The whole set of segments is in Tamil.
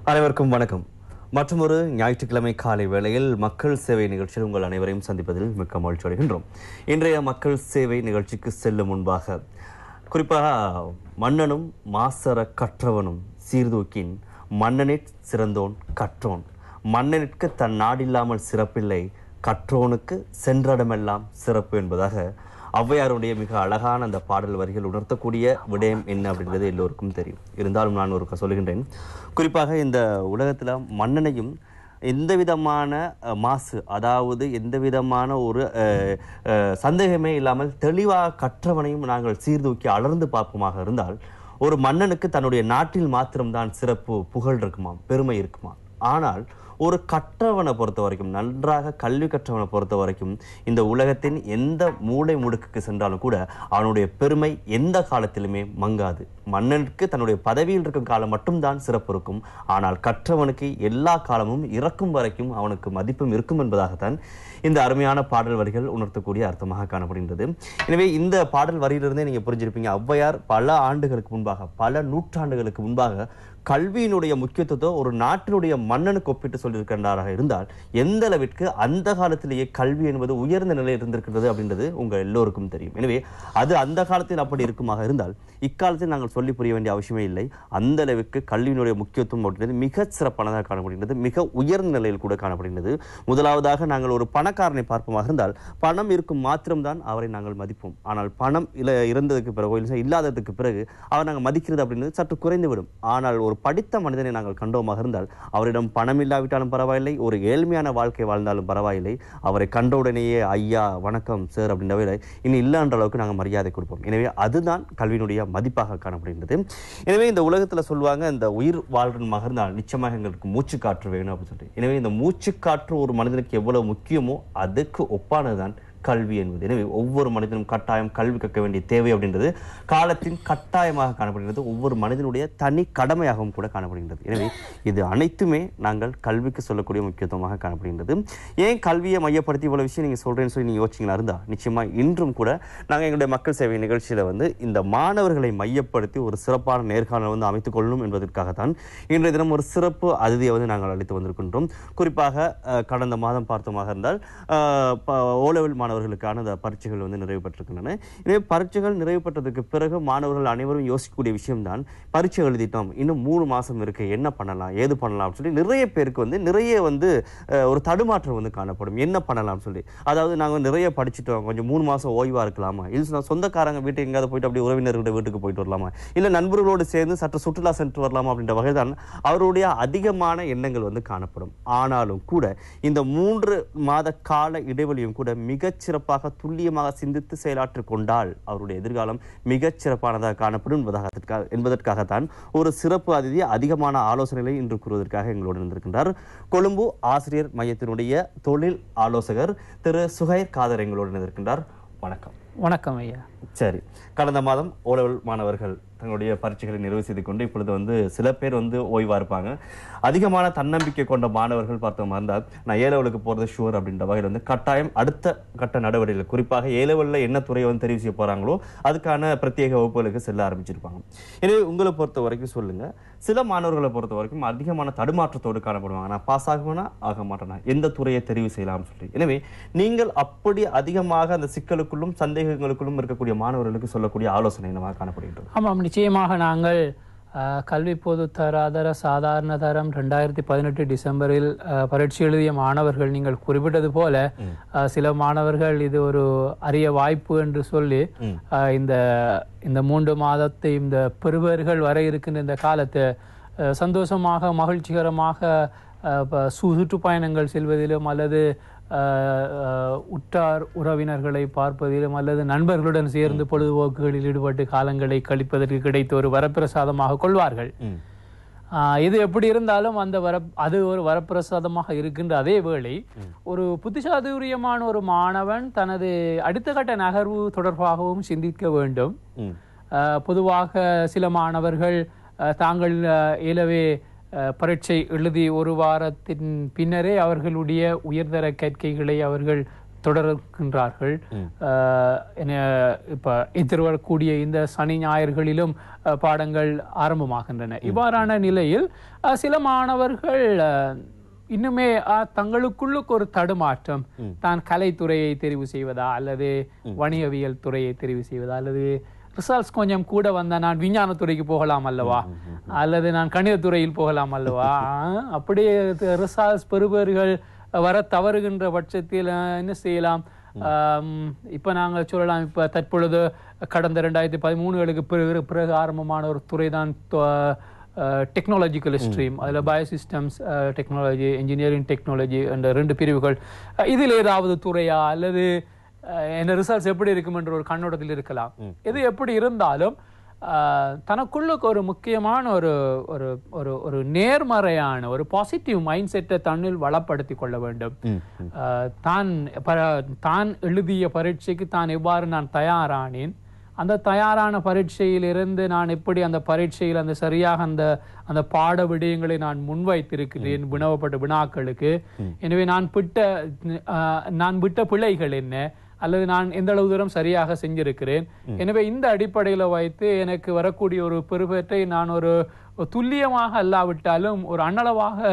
அனைவருக்கும் வணக்கம். மற்றொரு ஞாயிற்றுக்கிழமை காலை வேளையில் மக்கள் சேவை நிகழ்ச்சியில் உங்கள் அனைவரையும் சந்திப்பதில் மிக்க மகிழ்ச்சி அடைகின்றோம். இன்றைய மக்கள் சேவை நிகழ்ச்சிக்கு செல்லும் முன்பாக குறிப்பாக மன்னனும் மாசற கற்றவனும் சீர்தூக்கின் மன்னனிற் சிறந்தோன் கற்றோன், மன்னனிற்கு தன் நாடில்லாமல் சிறப்பில்லை, கற்றோனுக்கு சென்றடமெல்லாம் சிறப்பு என்பதாக ஔவையாருடைய மிக அழகான அந்த பாடல் வரிகள் உணர்த்தக்கூடிய விடயம் என்ன அப்படின்றது எல்லோருக்கும் தெரியும். இருந்தாலும் நான் ஒரு சொல்லுகின்றேன். குறிப்பாக இந்த உலகத்தில் மன்னனையும் எந்த விதமான மாசு, அதாவது எந்த விதமான ஒரு சந்தேகமே இல்லாமல் தெளிவாக கற்றவனையும் நாங்கள் சீர்தூக்கி அலர்ந்து பார்ப்போமாக இருந்தால், ஒரு மன்னனுக்கு தன்னுடைய நாட்டில் மாத்திரம்தான் சிறப்பு, புகழ் இருக்குமாம், பெருமை இருக்குமாம். ஆனால் ஒரு கற்றவனை பொறுத்த வரைக்கும், நன்றாக கல்வி கற்றவனை பொறுத்த வரைக்கும், இந்த உலகத்தின் எந்த மூளை முடுக்குக்கு சென்றாலும் கூட அவனுடைய பெருமை எந்த காலத்திலுமே மங்காது. மன்னனுக்கு தன்னுடைய பதவியில் இருக்கும் காலம் மட்டும்தான் சிறப்பு இருக்கும். ஆனால் கற்றவனுக்கு எல்லா காலமும் இறக்கும் வரைக்கும் அவனுக்கு மதிப்பும் இருக்கும் என்பதாகத்தான் இந்த அருமையான பாடல் வரிகள் உணர்த்தக்கூடிய அர்த்தமாக காணப்படுகின்றது. எனவே இந்த பாடல் வரியிலிருந்தே நீங்க புரிஞ்சிருப்பீங்க, ஔவையார் பல ஆண்டுகளுக்கு முன்பாக, பல நூற்றாண்டுகளுக்கு முன்பாக கல்வியினுடைய முக்கியத்துவத்தை ஒரு நாட்டினுடைய மன்னனுக்கு ஒப்பிட்டு சொல்லியிருக்கின்றாராக இருந்தால், எந்த அளவிற்கு அந்த காலத்திலேயே கல்வி என்பது உயர்ந்த நிலையில் இருந்திருக்கின்றது அப்படின்றது உங்க எல்லோருக்கும் தெரியும். எனவே அது அந்த காலத்தில் அப்படி இருக்குமாக இருந்தால், இக்காலத்தில் நாங்கள் சொல்லி புரிய வேண்டிய அவசியமே இல்லை. அந்த அளவுக்கு கல்வியினுடைய முக்கியத்துவம் அப்படின்றது மிக சிறப்பானதாக காணப்படுகின்றது, மிக உயர்ந்த நிலையில் கூட காணப்படுகின்றது. முதலாவதாக நாங்கள் ஒரு பணக்காரனை பார்ப்போமாக இருந்தால், பணம் இருக்கும் மாத்திரம்தான் அவரை நாங்கள் மதிப்போம். ஆனால் பணம் இறந்ததுக்கு பிறகு, இல்லாததுக்கு பிறகு அவர் நாங்கள் மதிக்கிறது அப்படின்றது சற்று குறைந்துவிடும். ஆனால் ஒரு படித்த மனிதனை நாங்கள் கண்டோமாக இருந்தால், அவரிடம் பணம் இல்லாவிட்டாலும் பரவாயில்லை, ஒரு ஏழ்மையான வாழ்க்கை வாழ்ந்தாலும் பரவாயில்லை, அவரை கண்டவுடனேயே ஐயா வணக்கம் சார் அப்படின்றவே இன்னும் இல்லைன்ற அளவுக்கு நாங்கள் மரியாதை கொடுப்போம். எனவே அதுதான் கல்வியினுடைய மதிப்பாக காணப்படுகின்றது. எனவே இந்த உலகத்தில் சொல்லுவாங்க, இந்த உயிர் வாழ்றமாக இருந்தால் நிச்சயமாக எங்களுக்கு மூச்சு காற்று வேணும் அப்படின்னு சொல்லிட்டு. எனவே இந்த மூச்சு காற்று ஒரு மனிதனுக்கு எவ்வளவு முக்கியமோ அதுக்கு ஒப்பானதுதான் கல்வி என்பது. எனவே ஒவ்வொரு மனிதனும் கட்டாயம் கல்வி கற்க வேண்டிய தேவை அப்படின்றது காலத்தின் கட்டாயமாக காணப்படுகிறது, ஒவ்வொரு மனிதனுடைய தனி கடமையாகவும் கூட காணப்படுகின்றது. எனவே இது அனைத்துமே நாங்கள் கல்விக்கு சொல்லக்கூடிய முக்கியத்துவமாக காணப்படுகின்றது. ஏன் கல்வியை மையப்படுத்தி இவ்வளவு விஷயம் நீங்க சொல்றேன்னு சொல்லி நீங்க யோசிச்சிங்களா இருந்தா, நிச்சயமா இன்றும் கூட நாங்கள் எங்களுடைய மக்கள் சேவை நிகழ்ச்சியில இந்த மாணவர்களை மையப்படுத்தி ஒரு சிறப்பான நேர்காணல் அமைத்துக் கொள்ளணும் என்பதற்காகத்தான் இன்றைய தினம் ஒரு சிறப்பு அதிதியை நாங்கள் அளித்து வந்திருக்கின்றோம். குறிப்பாக கடந்த மாதம் பார்த்தோமாக இருந்தால் ஓலெவல் மாணவர்களுக்கான பரீட்சைகள் நிறைவு பெற்றிருக்கின்றன. எனவே பரீட்சைகள் நிறைவு பெற்றதுக்கு பிறகு மாணவர்கள் அனைவரும் யோசிக்கக்கூடிய விஷயம்தான், பரீட்சை எழுதிட்டோம், இன்னும் 3 மாசம் இருக்கு, என்ன பண்ணலாம் ஏது பண்ணலாம் சொல்லி நிறைய பேருக்கு நிறைய ஒரு தடுமாற்றம் காணப்படும். என்ன பண்ணலாம் சொல்லி, அதாவது நாங்கள் நிறைய படிச்சுட்டோம், கொஞ்சம் 3 மாசம் ஓய்வா இருக்கலாமா, இல்லை சொந்தக்காரங்க வீட்டுக்கு எங்காவது போயிட்டு அப்படி உறவினர்களோட வீட்டுக்கு போயிட்டு வரலாமா, இல்லை நண்பர்களோடு சேர்ந்து சற்று சுற்றுலா சென்று வரலாமா அப்படின்ற வகைதான் அவருடைய அதிகமான எண்ணங்கள் காணப்படும். ஆனாலும் கூட இந்த 3 மாத கால இடைவெளியும் கூட மிகச் சிறப்பாக துல்லியமாக சிந்தித்து செயலாற்றிக் கொண்டால் அவருடைய எதிர்காலம் மிகச் சிறப்பானதாக காணப்படும் என்பதற்காகத்தான் ஒரு சிறப்பு அதிதி அதிகமான ஆலோசனைகளை இன்று கூறுவதற்காக எங்களோடு இருந்திருக்கின்றார். கொழும்பு ஆசிரியர் மையத்தினுடைய தொழில் ஆலோசகர் திரு சுஹைர் காதர் எங்களோடு இருந்திருக்கின்றார். வணக்கம். வணக்கம் ஐயா. சரி, கடந்த மாதம் ஓலெவல் மாணவர்கள் தங்களுடைய பரீட்சைகளை நிறைவு செய்து கொண்டு இப்பொழுது சில பேர் ஓய்வா இருப்பாங்க. அதிகமான தன்னம்பிக்கை கொண்ட மாணவர்கள் பார்த்தோமா இருந்தால், நான் ஏலெவலுக்கு போறது ஷூர் அப்படின்ற வகையில் கட்டாயம் அடுத்த கட்ட நடவடிக்கைகள், குறிப்பாக ஏலெவலில் என்ன துறையை தெரிவு செய்ய போறாங்களோ அதுக்கான பிரத்யேக வகுப்புகளுக்கு செல்ல ஆரம்பிச்சிருப்பாங்க. எனவே உங்களை பொறுத்த வரைக்கும் சொல்லுங்க, சில மாணவர்களை பொறுத்த வரைக்கும் அதிகமான தடுமாற்றத்தோடு காணப்படுவாங்க. நான் பாஸ் ஆகுவேனா ஆக மாட்டேனா, எந்த துறையை தெரிவு செய்யலாம் சொல்லி. எனவே நீங்கள் அப்படி அதிகமாக அந்த சிக்கலுக்குள்ளும் சந்தேகங்களுக்குள்ளும் இருக்கக்கூடிய மாணவர்களுக்கு சொல்லக்கூடிய ஆலோசனை என்னவாக காணப்படுகின்றது? ஆமாம், நிச்சயமாக நாங்கள் கல்வி பொது தராதர சாதாரண தரம் 2018 டிசம்பரில் பரீட்சை எழுதிய மாணவர்கள், நீங்கள் குறிப்பிட்டது போல சில மாணவர்கள் இது ஒரு அரிய வாய்ப்பு என்று சொல்லி இந்த 3 மாதத்தை இந்த பெறுவர்கள் வர இருக்கின்ற இந்த காலத்தை சந்தோஷமாக மகிழ்ச்சிகரமாக சுற்றுப்பயணங்கள் செல்வதிலும் அல்லது உற்றார் உறவினர்களை பார்ப்பதிலும் அல்லது நண்பர்களுடன் சேர்ந்து பொழுதுபோக்குகளில் ஈடுபட்டு காலங்களை கழிப்பதற்கு கிடைத்த ஒரு வரப்பிரசாதமாக கொள்வார்கள். இது எப்படி இருந்தாலும் அது ஒரு வரப்பிரசாதமாக இருக்கின்ற அதே வேளை, ஒரு புத்திசாதுரியமான ஒரு மாணவன் தனது அடுத்த கட்ட நகர்வு தொடர்பாகவும் சிந்திக்க வேண்டும். பொதுவாக சில மாணவர்கள் தாங்கள் இயலவே பரீட்சை எழுதி 1 வாரத்தின் பின்னரே அவர்களுடைய உயர்தர கற்கைகளை அவர்கள் தொடர்கின்றார்கள். இப்ப எதிர்வரக்கூடிய இந்த சனி ஞாயிறுகளிலும் பாடங்கள் ஆரம்பமாகின்றன. இவ்வாறான நிலையில் சில மாணவர்கள் இன்னுமே தங்களுக்குள்ளுக்கு ஒரு தடுமாற்றம், தான் கலைத்துறையை தெரிவு செய்வதா அல்லது வணிகவியல் துறையை தெரிவு செய்வதா, அல்லது ரிசல்ட்ஸ் கொஞ்சம் கூட வந்தா நான் விஞ்ஞானத்துறைக்கு போகலாம் அல்லவா, அல்லது நான் கணிதத்துறையில் போகலாம் அல்லவா, அப்படியே ரிசல்ட்ஸ் பெறுபவர்கள் வர தவறுகின்ற பட்சத்தில் என்ன செய்யலாம்? இப்ப நாங்க சொல்லலாம், இப்ப தற்பொழுது கடந்த 2013களுக்கு பிறகு ஆரம்பமான ஒரு துறை தான் டெக்னாலஜிக்கல் ஸ்ட்ரீம். அதில் பயோசிஸ்டம்ஸ் டெக்னாலஜி, இன்ஜினியரிங் டெக்னாலஜி என்ற 2 பிரிவுகள். இதில் ஏதாவது துறையா அல்லது என்ன ரிசல்ட்ஸ் எப்படி இருக்கும் என்ற ஒரு கண்ணோட்டத்தில் இருக்கலாம். இது எப்படி இருந்தாலும் தனக்குள்ளுக்கு ஒரு முக்கியமான ஒரு ஒரு ஒரு ஒரு நேர்மறையான ஒரு பாசிட்டிவ் மைண்ட் செட்டை தன்னில் வளப்படுத்தி கொள்ள வேண்டும். தான் எழுதிய பரீட்சைக்கு தான் எவ்வாறு நான் தயாரானேன், அந்த தயாரான பரீட்சையிலிருந்து நான் எப்படி அந்த பரீட்சையில் அந்த சரியாக அந்த பாட விடயங்களை நான் முன்வைத்திருக்கிறேன் வினவப்பட்ட வினாக்களுக்கு. எனவே நான் விட்ட பிழைகள் என்ன, அல்லது நான் எந்த அளவு தூரம் சரியாக செஞ்சிருக்கிறேன். எனவே இந்த அடிப்படையில் வைத்து எனக்கு வரக்கூடிய ஒரு பெறுபேற்றை நான் ஒரு துல்லியமாக அல்லாவிட்டாலும் ஒரு அண்ணளவாக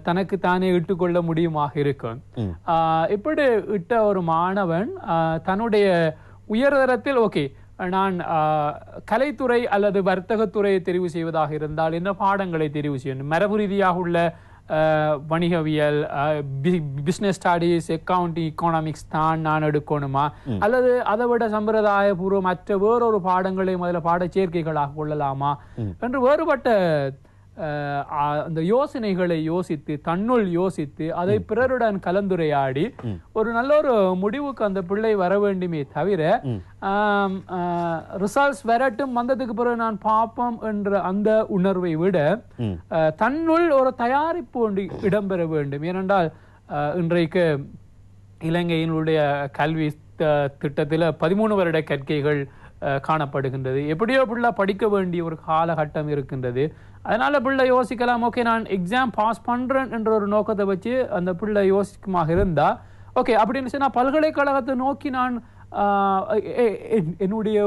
தனக்கு தானே இட்டுக்கொள்ள முடியுமாக இருக்கும். இப்படி இட்ட ஒரு மாணவன் தன்னுடைய உயர்தரத்தில் ஓகே நான் கலைத்துறை அல்லது வர்த்தகத்துறையை தெரிவு செய்வதாக இருந்தால் என்ன பாடங்களை தெரிவு செய்யணும்? மரபு ரீதியாக உள்ள வணிகவியல், பிசினஸ் ஸ்டடீஸ், அக்கவுண்டிங், எக்கனாமிக்ஸ் தான் நான் எடுக்கணுமா, அல்லது அதை விட சம்பிரதாய பூர்வமற்ற வேறொரு பாடங்களை முதல்ல பாட சேர்க்கைகளாக கொள்ளலாமா என்று வேறுபட்ட அந்த யோசனைகளை யோசித்து தன்னுள் யோசித்து அதை பிறருடன் கலந்துரையாடி ஒரு நல்ல ஒரு முடிவுக்கு அந்த பிள்ளை வர வேண்டுமே தவிர ரிசல்ட்ஸ் வரட்டும் வந்ததுக்கு பிறகு நான் பார்ப்போம் என்ற அந்த உணர்வை விட தன்னுள் ஒரு தயாரிப்பு ஒன்று இடம்பெற வேண்டும். ஏனென்றால் இன்றைக்கு இலங்கையினுடைய கல்வி திட்டத்தில் 13 வருட கற்கைகள் காணப்படுகின்றது. எப்படியோ பிள்ளை படிக்க வேண்டிய ஒரு காலகட்டம் இருக்கின்றது. அதனால பிள்ளை யோசிக்கலாம், ஓகே நான் எக்ஸாம் பாஸ் பண்றேன் என்ற ஒரு நோக்கத்தை வச்சு அந்த பிள்ளை யோசிக்குமாக இருந்தா ஓகே அப்படின்னு சொன்னா பல்கலைக்கழகத்தை நோக்கி நான் என்னுடைய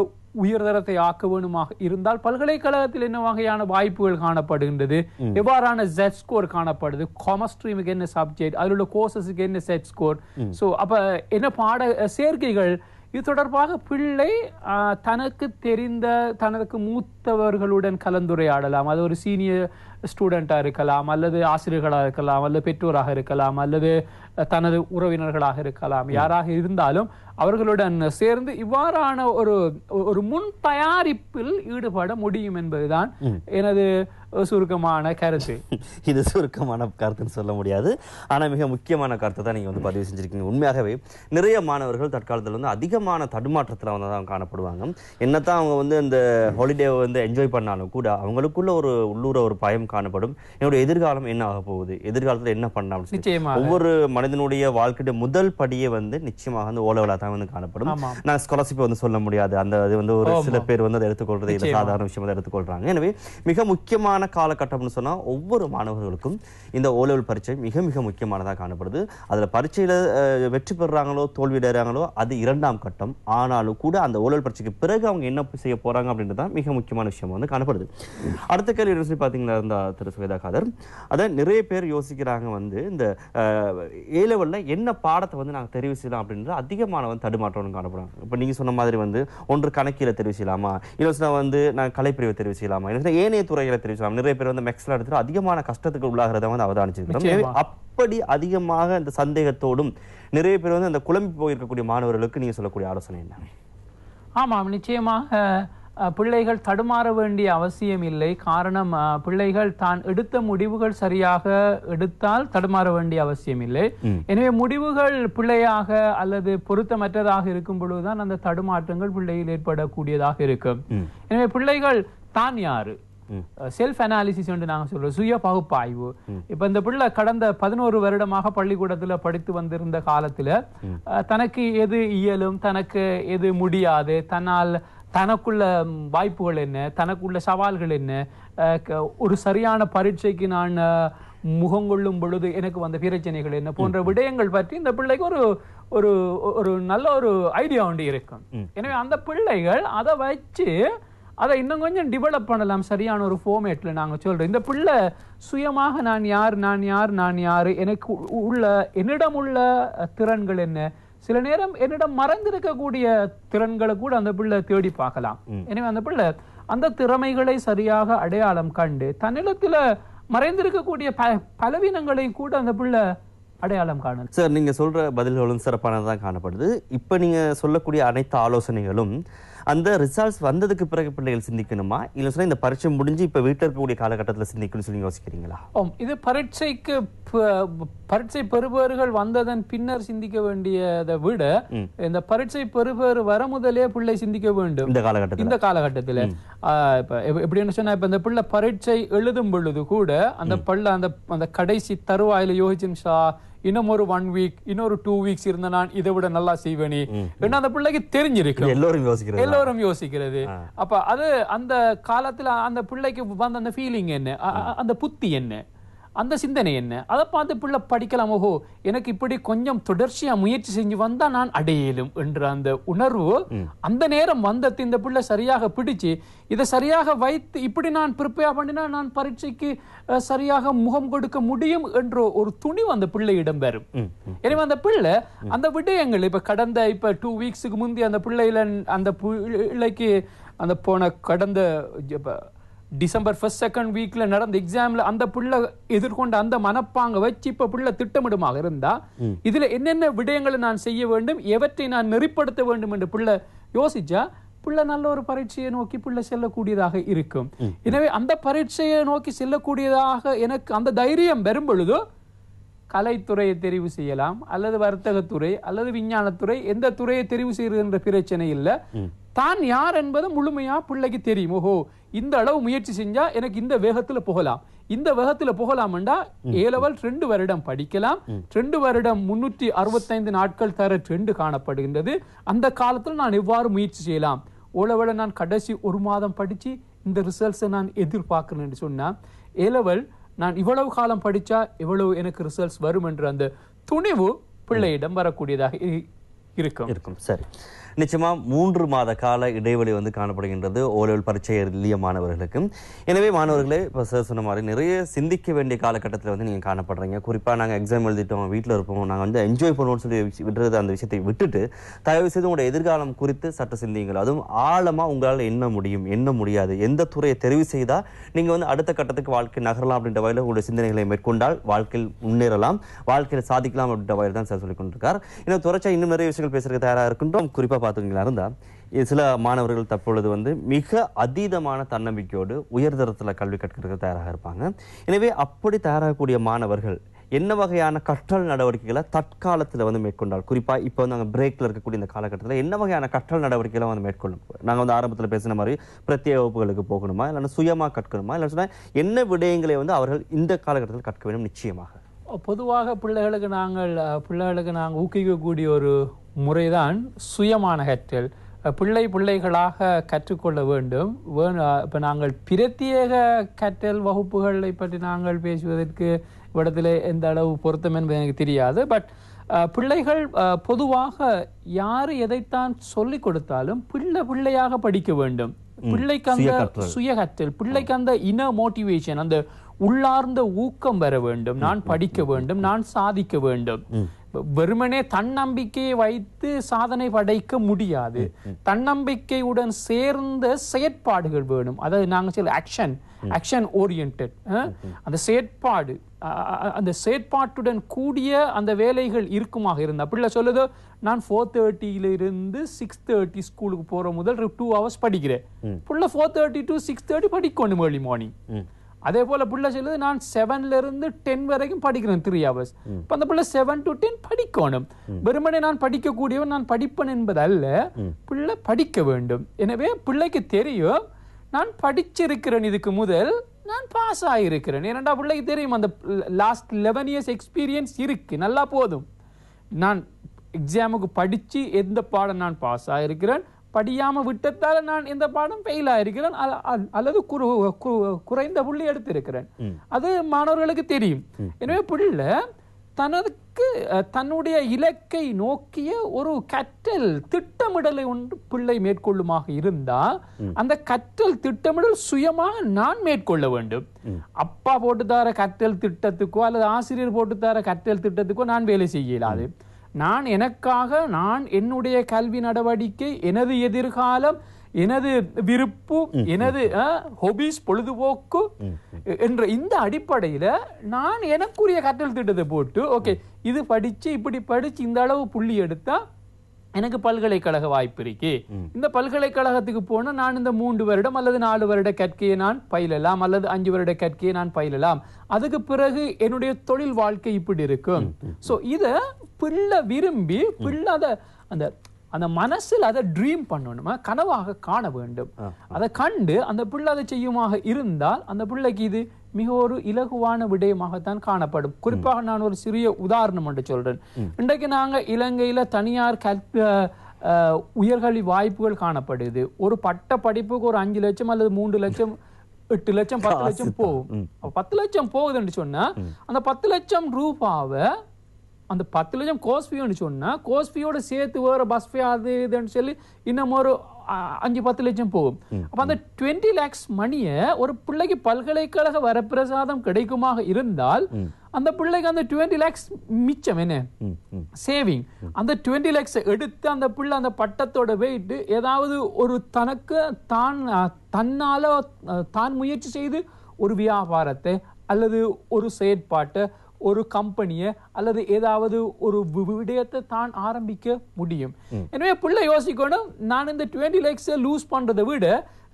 உயர்தரத்தை ஆக்க வேணுமாக இருந்தால் பல்கலைக்கழகத்தில் என்ன வகையான வாய்ப்புகள் காணப்படுகின்றது, எவ்வாறான செட் ஸ்கோர் காணப்படுது, காமர்ஸ் ஸ்ட்ரீமுக்கு என்ன சப்ஜெக்ட், அதில் உள்ள கோர்சஸுக்கு என்ன செட் ஸ்கோர், ஸோ அப்ப என்ன பாட சேர்க்கைகள், இது தொடர்பாக பிள்ளை தனக்கு தெரிந்த தனக்கு மூத்தவர்களுடன் கலந்துரையாடலாம். அது ஒரு சீனியர் ஸ்டூடெண்டா இருக்கலாம், அல்லது ஆசிரியர்களாக இருக்கலாம், அல்லது பெற்றோராக இருக்கலாம், அல்லது தனது உறவினர்களாக இருக்கலாம். யாராக இருந்தாலும் அவர்களுடன் சேர்ந்து இவ்வாறான ஒரு முன் தயாரிப்பில் ஈடுபட முடியும் என்பதுதான் எனது சுருக்கமான கருத்து. இது சுருக்கமான கருத்துன்னு சொல்ல முடியாது, ஆனால் மிக முக்கியமான கருத்தை தான் நீங்கள் வந்து பதிவு செஞ்சிருக்கீங்க. உண்மையாகவே நிறைய மாணவர்கள் தற்காலத்தில் வந்து அதிகமான தடுமாற்றத்தில் வந்து தான் காணப்படுவாங்க. என்னத்தான் அவங்க வந்து இந்த ஹாலிடேவை வந்து என்ஜாய் பண்ணாலும் கூட அவங்களுக்குள்ள ஒரு உள்ளூர ஒரு பயம் காணப்படும். என்னுடைய எதிர்காலம் என்ன ஆக போகுது, எதிர்காலத்தில் என்ன பண்ணலாம். நிச்சயமாக ஒவ்வொரு மனிதனுடைய வாழ்க்கையுடைய முதல் படியே வந்து நிச்சயமாக வந்து ஓலவலா தான் வந்து காணப்படும். நான் ஸ்காலர்ஷிப் வந்து சொல்ல முடியாது, அந்த அது வந்து ஒரு சில பேர் வந்து அதை எடுத்துக்கொள்றது இல்லை, சாதாரண விஷயம் அதை எடுத்துக்கொள்றாங்க. எனவே மிக முக்கியமான காலகட்டம்னு சொன்னா ஒவ்வொரு மாணவர்களுக்கும் இந்த ஓலெவல் பரீட்சை மிக மிக முக்கியமானதாக காணப்படுது. அதுல பரீட்சையில வெற்றி பெறுறாங்களோ தோல்வியடைறாங்களோ அது 2ஆம் கட்டம். ஆனாலும் கூட அந்த ஓலெவல் பரீட்சைக்கு பிறகு அவங்க என்ன செய்ய போறாங்க அப்படின்றதான் மிக முக்கியமான விஷயம் வந்து காணப்படுது. அடுத்த கேள்வி என்ன சொல்லி பாத்தீங்கன்னா இருந்தா திரு சுவேதா காதர், அதை நிறைய பேர் யோசிக்கிறாங்க வந்து இந்த ஏலெவல்ல என்ன பாடத்தை வந்து நாங்கள் தெரிவு செய்யலாம் அப்படின்றது அதிகமான தடுமாற்றம் காணப்படுறாங்க. இப்ப நீங்க சொன்ன மாதிரி வந்து ஒன்று கணக்கில தெரிவு செய்யலாமா, இல்லை வந்து நான் கலைப்பிரிவை தெரிவு செய்யலாமா, இல்லை ஏனைய துறைகளை தெரிவு செய்யலாம். நிறைய பேர் வந்து மெக்ஸ்ல எடுத்துட்டு அதிகமான கஷ்டத்துக்கு உள்ளாகிறத வந்து அவதானிச்சிருக்கிறோம். அப்படி அதிகமாக இந்த சந்தேகத்தோடும் நிறைய பேர் வந்து அந்த குழம்பி போயிருக்கக்கூடிய மாணவர்களுக்கு நீங்க சொல்லக்கூடிய ஆலோசனை என்ன? ஆமாம், நிச்சயமாக பிள்ளைகள் தடுமாற வேண்டிய அவசியம் இல்லை. காரணம், பிள்ளைகள் தான் எடுத்த முடிவுகள் சரியாக எடுத்தால் தடுமாற வேண்டிய அவசியம் இல்லை. எனவே முடிவுகள் பிள்ளையாக அல்லது பொருத்தமற்றதாக இருக்கும் பொழுதுதான் அந்த தடுமாற்றங்கள் பிள்ளையில் ஏற்படக்கூடியதாக இருக்கும். எனவே பிள்ளைகள் தான் யாரு, செல்ஃப் அனாலிசிஸ் என்று நாங்கள் சொல்றோம், சுய பகுப்பாய்வு. இப்ப இந்த பிள்ளை கடந்த 11 வருடமாக பள்ளிக்கூடத்துல படித்து வந்திருந்த காலத்துல தனக்கு எது இயலும், தனக்கு எது முடியாது, தனக்குள்ள வாய்ப்புகள் என்ன, தனக்குள்ள சவால்கள் என்ன, ஒரு சரியான பரீட்சைக்கு நான் முகங்கொள்ளும் பொழுது எனக்கு வந்த பிரச்சனைகள் என்ன போன்ற விடயங்கள் பற்றி இந்த பிள்ளைக்கு ஒரு ஒரு நல்ல ஒரு ஐடியா ஒன்று இருக்கும். எனவே அந்த பிள்ளைகள் அதை வச்சு அதை இன்னும் கொஞ்சம் டெவலப் பண்ணலாம். சரியான ஒரு ஃபார்மேட்ல நாங்க சொல்றோம். இந்த பிள்ளை சுயமாக நான் யார், எனக்கு என்னிடம் உள்ள திறன்கள் என்ன, சில நேரம் என்னிடம் மறைந்திருக்கக்கூடிய திறன்களை கூட அந்த பிள்ளை தேடி பார்க்கலாம். எனவே அந்த பிள்ளை அந்த திறமைகளை சரியாக அடையாளம் கண்டு தன்னிடத்துல மறைந்திருக்கக்கூடிய பலவீனங்களையும் கூட அந்த பிள்ளை அடையாளம் காணலாம். சார், நீங்க சொல்ற பதில்களும் சிறப்பானதான் காணப்படுது. இப்ப நீங்க சொல்லக்கூடிய அனைத்து ஆலோசனைகளும் அந்த ரிசல்ட்ஸ் வந்ததுக்கு பிறகு பிள்ளைகள் சிந்திக்கணுமா, இல்ல சொன்னா இந்த பரீட்சை முடிஞ்சு இப்ப வீட்டில் இருக்கக்கூடிய காலகட்டத்தில் சிந்திக்கணும்னு சொல்லி யோசிக்கிறீங்களா? இது பரீட்சை பெறுபவர்கள் வந்ததன் பின்னர் சிந்திக்க வேண்டியதை விட இந்த பரீட்சை பெறுபவர் வர முதலே பிள்ளை சிந்திக்க வேண்டும். இந்த காலகட்டத்தில் இப்ப எப்படின்னு சொன்னா, இப்ப இந்த பிள்ளை பரீட்சை எழுதும் பொழுது கூட அந்த பிள்ளை அந்த கடைசி தருவாயில யோசிச்சுச்சா, இன்னும் ஒரு 1 வீக், இன்னொரு 2 வீக்ஸ் இருந்த நான் இதை விட நல்லா செய்வேனே என்ன அந்த பிள்ளைக்கு தெரிஞ்சிருக்கு. எல்லோரும் யோசிக்கிறது. அப்ப அது அந்த காலத்துல அந்த பிள்ளைக்கு வந்த அந்த ஃபீலிங் என்ன, அந்த புத்தி என்ன, அந்த சிந்தனை என்ன, அதை பார்த்து பிள்ளை படிக்கலாம். ஓஹோ, எனக்கு இப்படி கொஞ்சம் தொடர்ச்சியா முயற்சி செஞ்சு வந்தா நான் அடையலும் என்ற அந்த உணர்வு அந்த நேரம் வந்தது இந்த பிள்ளை சரியாக பிடிச்சு இதை சரியாக வைத்து இப்படி நான் ப்ரிப்பேர் பண்ணினா நான் பரீட்சைக்கு சரியாக முகம் கொடுக்க முடியும் என்ற ஒரு துணிவு அந்த பிள்ளையிடம் வரும். எனவே அந்த பிள்ளை அந்த விடயங்கள் இப்ப கடந்த 2 வீக்ஸுக்கு முந்தி அந்த பிள்ளைக்கு அந்த போன கடந்த டிசம்பர் 1st 2nd வீக்ல நடந்த எக்ஸாம்ல அந்த பிள்ளை எதிர்கொண்ட அந்த மனப்பாங்க வச்சு இப்ப பிள்ளை திட்டமிடுமாக இருந்தா இதுல என்னென்ன விடயங்களை நான் செய்ய வேண்டும், எவற்றை நான் நெறிப்படுத்த வேண்டும் என்று பிள்ளை யோசிச்சா பிள்ளை நல்ல ஒரு பரீட்சையை நோக்கி பிள்ளை செல்லக்கூடியதாக இருக்கும். எனவே அந்த பரீட்சையை நோக்கி செல்லக்கூடியதாக எனக்கு அந்த தைரியம் வரும் பொழுதோ கலைத்துறையை தெரிவு செய்யலாம், அல்லது வர்த்தகத்துறை அல்லது விஞ்ஞானத்துறை, எந்த துறையை தெரிவு செய்யற பிரச்சனை இல்லை. தான் யார் என்பது முழுமையா பிள்ளைக்கு தெரியும். ஓஹோ, இந்த அளவு முயற்சி செஞ்சா எனக்கு இந்த வேகத்துல போகலாம், இந்த வேகத்துல போகலாம்டா A-level 2 வருடம் படிக்கலாம். 2 வருடம் 365 நாட்கள் தர ட்ரெண்ட் காணப்படுகின்றது. அந்த காலத்துல நான் எவ்வாறு முயற்சி செய்யலாம், O-level நான் கடைசி 1 மாதம் படிச்சு இந்த ரிசல்ட்ஸை நான் எதிர்பார்க்கிறேன் சொன்னா A-level நான் இவ்வளவு காலம் படிச்சா எவ்வளவு எனக்கு ரிசல்ட்ஸ் வரும் என்ற அந்த துணிவு பிள்ளையிடம் வரக்கூடியதாக இருக்கும். சரி, நிச்சயமா 3 மாத கால இடைவெளி காணப்படுகின்றது O-level பரீட்சை எழுதிய மாணவர்களுக்கு. எனவே மாணவர்களே, இப்போ சார் சொன்ன மாதிரி நிறைய சிந்திக்க வேண்டிய காலகட்டத்தில் நீங்க காணப்படுறீங்க. குறிப்பா நாங்கள் எக்ஸாம் எழுதிட்டோம், வீட்டில் இருப்போம், நாங்கள் என்ஜாய் பண்ணுவோம்னு சொல்லி விடுறது அந்த விஷயத்தை விட்டுட்டு தயவு செய்து உங்களுடைய எதிர்காலம் குறித்து சற்று சிந்தியுங்கள். அதுவும் ஆழமா உங்களால் என்ன முடியும், என்ன முடியாது, எந்த துறையை தெரிவு செய்தா நீங்க அடுத்த கட்டத்துக்கு வாழ்க்கை நகரலாம் அப்படின்ற வகையில் உங்களுடைய சிந்தனைகளை மேற்கொண்டால் வாழ்க்கையில் முன்னேறலாம், வாழ்க்கையில் சாதிக்கலாம் அப்படின்ற வகையில் தான் சார் சொல்லிக் கொண்டிருக்கார். இன்னும் தொடர்ச்சியா இன்னும் நிறைய விஷயங்கள் பேசுறதுக்கு தயாராக இருக்கின்றோம். குறிப்பா பார்த்தீங்களா இருந்தா சில மாணவர்கள் தற்பொழுது மிக அதீதமான தன்னம்பிக்கையோடு உயர்தரத்தில் கல்வி கற்கிறதுக்கு தயாராக இருப்பாங்க. எனவே அப்படி தயாராகக்கூடிய மாணவர்கள் என்ன வகையான கற்றல் நடவடிக்கைகளை தற்காலத்தில் மேற்கொண்டால், குறிப்பா இப்போ நாங்கள் பிரேக்ல இருக்கக்கூடிய இந்த காலகட்டத்தில் என்ன வகையான கற்றல் நடவடிக்கைகளை மேற்கொள்ளும்? நாங்கள் ஆரம்பத்தில் பேசின மாதிரி பிரத்யேக வகுப்புகளுக்கு போகணுமா, இல்லைன்னா சுயமா கற்கணுமா, இல்லை சொன்னா என்ன விடயங்களை அவர்கள் இந்த காலகட்டத்தில் கற்க வேண்டும்? நிச்சயமாக பொதுவாக பிள்ளைகளுக்கு நாங்கள் ஊக்குவிக்கக்கூடிய ஒரு முறைதான் சுயமான கற்றல். பிள்ளைகளாக கற்றுக்கொள்ள வேண்டும். இப்போ நாங்கள் பிரத்யேக கற்றல் வகுப்புகளை பற்றி நாங்கள் பேசுவதற்கு இடத்துல எந்த அளவு பொருத்தம் என்பது எனக்கு தெரியாது. பட் பிள்ளைகள் பொதுவாக யார் எதைத்தான் சொல்லிக் கொடுத்தாலும் பிள்ளையாக படிக்க வேண்டும். பிள்ளைக்கு அந்த சுய கற்றல், பிள்ளைக்கு அந்த மோட்டிவேஷன், அந்த உள்ளார்ந்த ஊக்கம் வர வேண்டும். நான் படிக்க வேண்டும், நான் சாதிக்க வேண்டும். வெறுமனே தன்னம்பிக்கையை வைத்து சாதனை படைக்க முடியாது. தன்னம்பிக்கையுடன் சேர்ந்த செயற்பாடுகள் வேணும். அதாவது நாங்கள் சொல்ல ஆக்ஷன் ஓரியன்டட், அந்த செயற்பாட்டுடன் கூடிய அந்த வேலைகள் இருக்குமாக இருந்தா பிள்ளை சொல்லுது, நான் 4:30 இருந்து 6:30 ஸ்கூலுக்கு போற முதல் 2 hours படிக்கிறேன். பிள்ளை 4:30 to 6:30 படிக்கணும் ஏர்லி மார்னிங். அதே போல பிள்ளை சொல்லுது, நான் 7 இருந்து 10 வரைக்கும் படிக்கிறேன் 3 hours. அந்த பிள்ளை 7 to 10 படிக்கணும். வெறுமனே நான் படிக்கக்கூடியவன், நான் படிப்பேன் என்பதல்ல, பிள்ளை படிக்க வேண்டும். எனவே பிள்ளைக்கு தெரியும், நான் படிச்சிருக்கிறேன், இதுக்கு முதல் நான் பாஸ் ஆகிருக்கிறேன். ஏனென்றா பிள்ளைக்கு தெரியும், அந்த லாஸ்ட் 11 years எக்ஸ்பீரியன்ஸ் இருக்கு, நல்லா போதும். நான் எக்ஸாமுக்கு படிச்சு எந்த பாடம் நான் பாஸ் ஆகிருக்கிறேன், படியாம விட்டதால நான் எந்த பாடம் ஃபெயில் ஆயிருக்கிறேன் அல்லது குறைந்த புள்ளி எடுத்திருக்கிறேன், அது மாணவர்களுக்கு தெரியும். எனவே பிள்ளை தனக்கு தன்னுடைய இலக்கை நோக்கிய ஒரு கற்றல் திட்டமிடலை ஒன்று பிள்ளை மேற்கொள்ளுமாக இருந்தால் அந்த கற்றல் திட்டமிடல் சுயமாக நான் மேற்கொள்ள வேண்டும். அப்பா போட்டு தர கற்றல் திட்டத்துக்கோ அல்லது ஆசிரியர் போட்டு தர கற்றல் திட்டத்துக்கோ நான் வேலை செய்யலாது. நான் எனக்காக நான் என்னுடைய கல்வி நடவடிக்கை, எனது எதிர்காலம், எனது விருப்பு, எனது ஹொபீஸ், பொழுதுபோக்கு என்ற இந்த அடிப்படையில நான் எனக்குரிய கற்றல் திட்டத்தை போட்டு ஓகே இது படிச்சு இப்படி படிச்சு இந்த அளவு புள்ளி எடுத்தா எனக்கு பல்கலைக்கழக வாய்ப்பு இருக்கு, இந்த பல்கலைக்கழகத்துக்கு போனா நான் இந்த 3 வருடம் அல்லது 4 வருட கற்கையை நான் பயிலலாம் அல்லது 5 வருட கற்கையை நான் பயிலலாம், அதுக்கு பிறகு என்னுடைய தொழில் வாழ்க்கை இப்படி இருக்கும். சோ இத பிள்ளை விரும்பி பிள்ளை அந்த அந்த மனசில் அதை ட்ரீம் பண்ணணுமா, கனவாக காண வேண்டும். அதை கண்டு அந்த பிள்ளை அதை செய்யுமாக இருந்தால் அந்த பிள்ளைக்கு இது மிக ஒரு இலகுவான விடயமாகத்தான் காணப்படும். குறிப்பாக நான் ஒரு சிறிய உதாரணம் என்று சொல்றேன். இன்றைக்கு நாங்க இலங்கையில தனியார் உயர்கல்வி வாய்ப்புகள் காணப்படுது. ஒரு பட்ட படிப்புக்கு ஒரு 5 லட்சம் அல்லது 3 லட்சம் 8 லட்சம் 10 லட்சம் போகும். 10 லட்சம் போகுதுன்னு சொன்னா அந்த 10 லட்சம் ரூபாவை அந்த 10 லட்சம் கோர்ஸ் ஃபீன்னு சொன்னா கோர்ஸ் ஃபீயோட சேர்த்து வேற பஸ் ஃபீ அது இதுன்னு சொல்லி இன்னும் ஒரு 5-10 லட்சம் போகும். அப்ப அந்த 20 lakhs மணியை ஒரு பிள்ளைக்கு பல்கலைக்கழக வரப்பிரசாதம் கிடைக்குமாக இருந்தால் அந்த பிள்ளைக்கு அந்த 20 lakhs மிச்சம் என்ன சேவிங். அந்த 20 lakhs எடுத்து அந்த பிள்ளை அந்த பட்டத்தோட போயிட்டு ஏதாவது ஒரு தனக்கு தன்னால தான் முயற்சி செய்து ஒரு வியாபாரத்தை அல்லது ஒரு செயற்பாட்டை, ஒரு கம்பெனியை அல்லது ஏதாவது ஒரு விடயத்தை தான் ஆரம்பிக்க முடியும். எனவே பிள்ளை யோசிக்கணும், நான் இந்த 20 lakhs லூஸ் பண்றதை விட